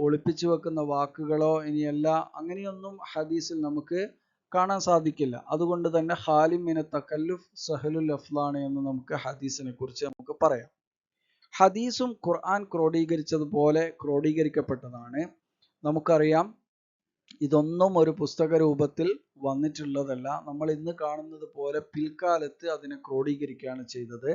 ഒളിപ്പിച്ചു വെക്കുന്ന വാക്കുകളോ ഇനിയല്ല, അങ്ങനെയൊന്നും ഹദീസിൽ നമുക്ക് കാണാൻ സാധിക്കില്ല. അതുകൊണ്ട് തന്നെ ഖാലിം മിന തകല്ലുഫ് സഹലുൽ അഫ്ലാണ് എന്ന് നമുക്ക് ഹദീസിനെ കുറിച്ച് നമുക്ക് പറയാം. ഹദീസും ഖുർആൻ ക്രോഡീകരിച്ചതുപോലെ ക്രോഡീകരിക്കപ്പെട്ടതാണ്. നമുക്കറിയാം, ഇതൊന്നും ഒരു പുസ്തക രൂപത്തിൽ വന്നിട്ടുള്ളതല്ല. നമ്മൾ ഇന്ന് കാണുന്നത് പോലെ പിൽക്കാലത്ത് അതിനെ ക്രോഡീകരിക്കുകയാണ് ചെയ്തത്.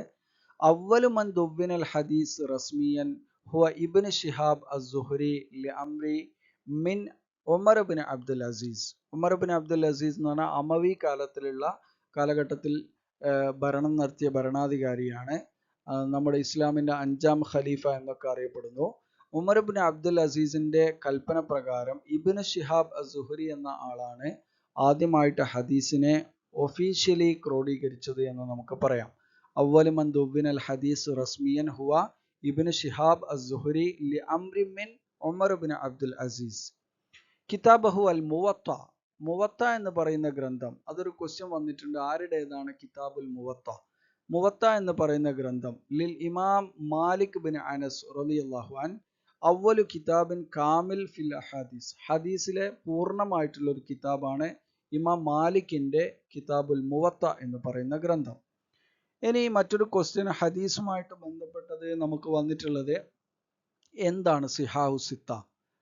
അവ്വലു മൻ ദുവ്വിനൽ ഹദീസ് റസ്മിയൻ ഹുവ ഇബ്നു ശിഹാബ് അസ്-സുഹ്രി ലിഅംരി മിൻ ഉമർ ഇബ്നു അബ്ദുൽ അസീസ്. ഉമർ ഇബ്നു അബ്ദുൽ അസീസ് എന്ന് പറഞ്ഞാൽ അമവി കാലഘട്ടത്തിൽ ഭരണം നടത്തിയ ഭരണാധികാരിയാണ്. നമ്മുടെ ഇസ്ലാമിന്റെ 5ാം ഖലീഫ എന്നൊക്കെ അറിയപ്പെടുന്നു. ഉമർ ഇബ്നു അബ്ദുൽ അസീസിന്റെ കൽപ്പന പ്രകാരം ഇബ്നു ശിഹാബ് അസ്-സുഹ്രി എന്ന ആളാണ് ആദ്യമായിട്ട് ഹദീസിനെ ഒഫീഷ്യലി ക്രോഡീകരിച്ചത് എന്ന് നമുക്ക് പറയാം. അവ്വലു മൻ ദുവ്വിനൽ ഹദീസ് റസ്മിയൻ ഹുവ ഇബ്നു ശിഹാബ് അസ്-സുഹ്രി ലിഅംരി മിൻ ഉമർ ഇബ്നു അബ്ദുൽ അസീസ്. കിതാബഹു അൽ മുവത്ത. മുവത്ത എന്ന് പറയുന്ന ഗ്രന്ഥം, അതൊരു ക്വസ്റ്റ്യൻ വന്നിട്ടുണ്ട്, ആരുടേതാണ് കിതാബുൽ മുവത്ത? മുവത്ത എന്ന് പറയുന്ന ഗ്രന്ഥം ലിൽ ഇമാം മാലിക് ബിൻ അനസ് റളിയല്ലാഹു അൻ അവ്വലു കിതാബിൻ കാമിൽ ഫിൽ ഹദീസ്. ഹദീസിലെ പൂർണ്ണമായിട്ടുള്ള ഒരു കിതാബാണ് ഇമാം മാലിക്കിന്റെ കിതാബുൽ മുവത്ത എന്ന് പറയുന്ന ഗ്രന്ഥം. ഇനി മറ്റൊരു ക്വസ്റ്റ്യൻ ഹദീസുമായിട്ട് ബന്ധപ്പെട്ടത് നമുക്ക് വന്നിട്ടുള്ളത്, എന്താണ് സിഹാഹു സിത്ത?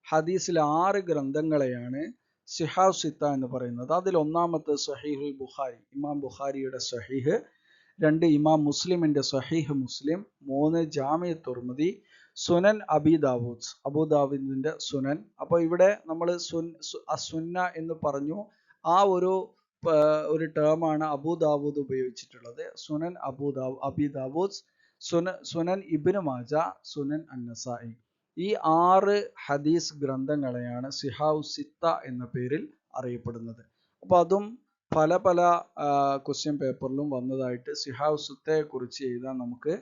ഹദീസിലെ 6 ഗ്രന്ഥങ്ങളെയാണ് സിഹാഹു സിത്ത എന്ന് പറയുന്നത്. അതിൽ ഒന്നാമത്തെ സഹീഹുൽ ബുഖാരി, ഇമാം ബുഖാരിയുടെ സഹീഹ്. 2 ഇമാം മുസ്ലിമിന്റെ സഹീഹ് മുസ്ലിം. 3 ജാമി തുർമുദി. സുനൻ അബൂദാവൂദിന്റെ സുനൻ. അപ്പോൾ ഇവിടെ നമ്മൾ സുന്ന എന്ന് പറഞ്ഞു. ആ ഒരു ടേമാണ് അബൂദാവൂദ് ഉപയോഗിച്ചിട്ടുള്ളത്. സുനൻ അബൂദാവൂദ്, സുനൻ ഇബ്നു മാജ, സുനൻ അന്നസായി. ഈ 6 ഹദീസ് ഗ്രന്ഥങ്ങളെയാണ് സിഹാഹു സിത്ത എന്ന പേരിൽ അറിയപ്പെടുന്നത്. അപ്പോൾ അതും പല ക്വസ്റ്റ്യൻ പേപ്പറിലും വന്നതായിട്ട് സിഹാഹു സിത്തയെ കുറിച്ച് എഴുതാൻ നമുക്ക്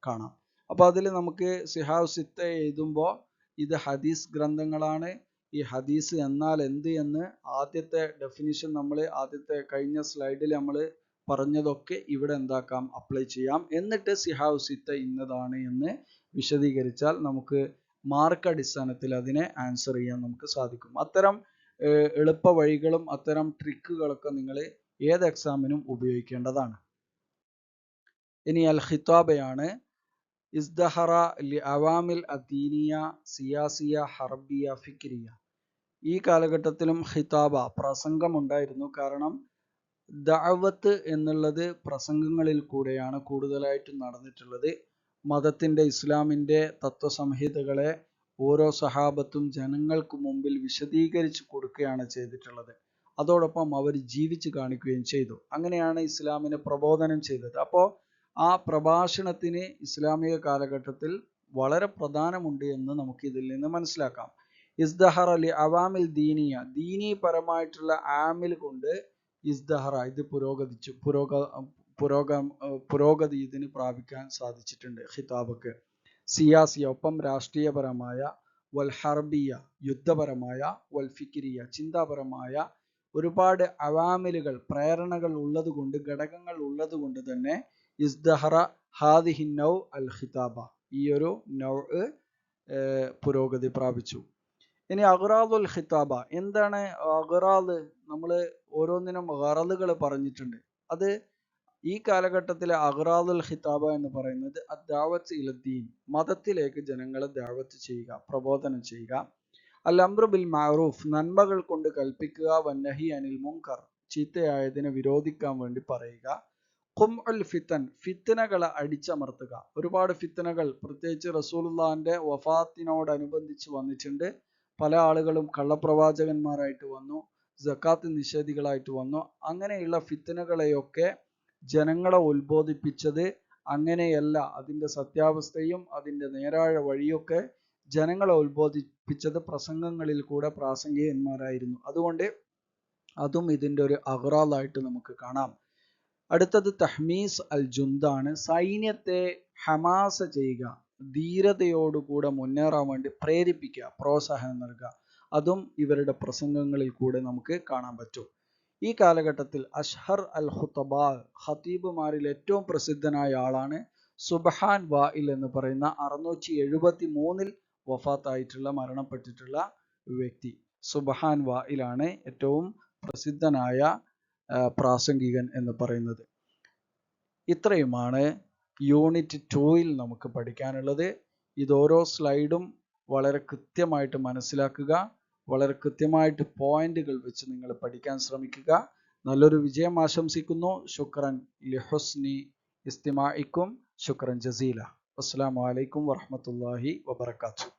കാണാം. അപ്പോൾ അതിൽ നമുക്ക് സിഹാഹു സിത്ത എഴുതുമ്പോൾ ഇത് ഹദീസ് ഗ്രന്ഥങ്ങളാണ്. ഈ ഹദീസ് എന്നാൽ എന്ത് എന്ന് ആദ്യത്തെ ഡെഫിനിഷൻ നമ്മൾ കഴിഞ്ഞ സ്ലൈഡിൽ നമ്മൾ പറഞ്ഞതൊക്കെ ഇവിടെ എന്താക്കാം, അപ്ലൈ ചെയ്യാം. എന്നിട്ട് സിഹാഹു സിത്ത ഇന്നതാണ് എന്ന് വിശദീകരിച്ചാൽ നമുക്ക് മാർക്ക് അടിസ്ഥാനത്തിൽ അതിനെ ആൻസർ ചെയ്യാൻ നമുക്ക് സാധിക്കും. അത്തരം എളുപ്പ വഴികളും അത്തരം ട്രിക്കുകളൊക്കെ നിങ്ങൾ ഏത് എക്സാമിനും ഉപയോഗിക്കേണ്ടതാണ്. ഇനി അൽ ഖിതാബയാണ്. ഇസ്ദഹറ ലി അവാമിൽ അദീനിയ സിയാസിയ ഹർബിയ ഫിക്രിയ. ഈ കാലഘട്ടത്തിലും ഖിതാബ, പ്രസംഗം ഉണ്ടായിരുന്നു. കാരണം ദഅവത്ത് എന്നുള്ളത് പ്രസംഗങ്ങളിൽ കൂടെയാണ് കൂടുതലായിട്ടും നടന്നിട്ടുള്ളത്. മതത്തിന്റെ, ഇസ്ലാമിന്റെ തത്വസംഹിതകളെ ഓരോ സഹാബത്തും ജനങ്ങൾക്ക് മുമ്പിൽ വിശദീകരിച്ചു കൊടുക്കുകയാണ് ചെയ്തിട്ടുള്ളത്. അതോടൊപ്പം അവർ ജീവിച്ചു കാണിക്കുകയും ചെയ്തു. അങ്ങനെയാണ് ഇസ്ലാമിനെ പ്രബോധനം ചെയ്തത്. അപ്പോൾ ആ പ്രഭാഷണത്തിന് ഇസ്ലാമിക കാലഘട്ടത്തിൽ വളരെ പ്രധാനമുണ്ട് എന്ന് നമുക്ക് ഇതിൽ നിന്ന് മനസ്സിലാക്കാം. ഇസ്ദഹറ ലി അവാമിൽ ദീനിയ, ദീനീപരമായിട്ടുള്ള ആമിൽ കൊണ്ട് ഇസ്ദഹറ, ഇത് പുരോഗതി ഇതിന് പ്രാപിക്കാൻ സാധിച്ചിട്ടുണ്ട് ഖിതാബക്ക്. സിയാസിയ, ഒപ്പം രാഷ്ട്രീയപരമായ, വൽ ഹർബിയ യുദ്ധപരമായ, വൽ ഫിക്രിയ ചിന്താപരമായ ഒരുപാട് അവാമിലുകൾ, പ്രേരണകൾ ഉള്ളതുകൊണ്ട്, ഘടകങ്ങൾ ഉള്ളതുകൊണ്ട് തന്നെ ഇസ്ദഹറ ഹാദിഹി നൗ അൽ ഖിതാബ, ഈ ഒരു നൗ പുരോഗതി പ്രാപിച്ചു. ഇനി അഗ്റാദുൽ ഖിതാബ എന്താണ്? അഗ്റാദ്, നമ്മൾ ഓരോന്നിനും ഗറളുകൾ പറഞ്ഞിട്ടുണ്ട്. അത് ഈ കാലഘട്ടത്തിലെ അഗ്റാദുൽ ഖിതാബ എന്ന് പറയുന്നത് അദ്ദഅവത്ത് ഇലദ്ദീൻ, മതത്തിലേക്ക് ജനങ്ങളെ ദഅവത്ത് ചെയ്യുക, പ്രബോധനം ചെയ്യുക. അൽ അംറു ബിൽ മഅറൂഫ്, നന്മകൾ കൊണ്ട് കൽപ്പിക്കുക. വന്നഹി അനിൽ മുൻകർ, ചീത്തയായതിനെ വിരോധിക്കാൻ വേണ്ടി പറയുക. ഖുംഉൽ ഫിത്തൻ, ഫിത്തനകളെ അടിച്ചമർത്തുക. ഒരുപാട് ഫിത്തനകൾ പ്രത്യേകിച്ച് റസൂലുള്ളാഹിന്റെ വഫാത്തിനോടനുബന്ധിച്ച് വന്നിട്ടുണ്ട്. പല ആളുകളും കള്ളപ്രവാചകന്മാരായിട്ട് വന്നു, സക്കാത്ത് നിഷേധികളായിട്ട് വന്നു. അങ്ങനെയുള്ള ഫിത്തനകളെയൊക്കെ ജനങ്ങളെ ഉത്ബോധിപ്പിച്ചത് അങ്ങനെയല്ല, അതിൻ്റെ സത്യാവസ്ഥയും അതിൻ്റെ നേരായ വഴിയൊക്കെ ജനങ്ങളെ ഉത്ബോധിപ്പിച്ചത് പ്രസംഗങ്ങളിൽ കൂടെ പ്രാസംഗികന്മാരായിരുന്നു. അതുകൊണ്ട് അതും ഇതിൻ്റെ ഒരു അഗ്റാദായിട്ട് നമുക്ക് കാണാം. അടുത്തത് തഹ്മീസ് അൽ ജുന്ദാണ്. സൈന്യത്തെ ഹമാസ ചെയ്യുക, ധീരതയോടുകൂടെ മുന്നേറാൻ വേണ്ടി പ്രേരിപ്പിക്കുക, പ്രോത്സാഹനം നൽകുക. അതും ഇവരുടെ പ്രസംഗങ്ങളിൽ കൂടെ നമുക്ക് കാണാൻ പറ്റും. ഈ കാലഘട്ടത്തിൽ അഷ്ഹർ അൽ ഖുതബാ, ഖതീബുമാരിൽ ഏറ്റവും പ്രസിദ്ധനായ ആളാണ് സുബ്ഹാൻ വായിൽ എന്ന് പറയുന്ന 673 വഫാത്തായിട്ടുള്ള മരണപ്പെട്ടിട്ടുള്ള വ്യക്തി. സുബ്ഹാൻ വായിലാണ് ഏറ്റവും പ്രസിദ്ധനായ പ്രാസംഗികൻ എന്ന് പറയുന്നത്. ഇത്രയുമാണ് യൂണിറ്റ് 2-ൽ നമുക്ക് പഠിക്കാനുള്ളത്. ഇതോരോ സ്ലൈഡും വളരെ കൃത്യമായിട്ട് മനസ്സിലാക്കുക, വളരെ കൃത്യമായിട്ട് പോയിന്റുകൾ വെച്ച് നിങ്ങൾ പഠിക്കാൻ ശ്രമിക്കുക. നല്ലൊരു വിജയം ആശംസിക്കുന്നു. ശുക്രൻ ലിഹുസ്നി ഇസ്തിമാഇക്കും. ശുക്രൻ ജസീല. അസ്സലാമു അലൈക്കും വറഹ്മത്തുള്ളാഹി വബറകാതുഹു.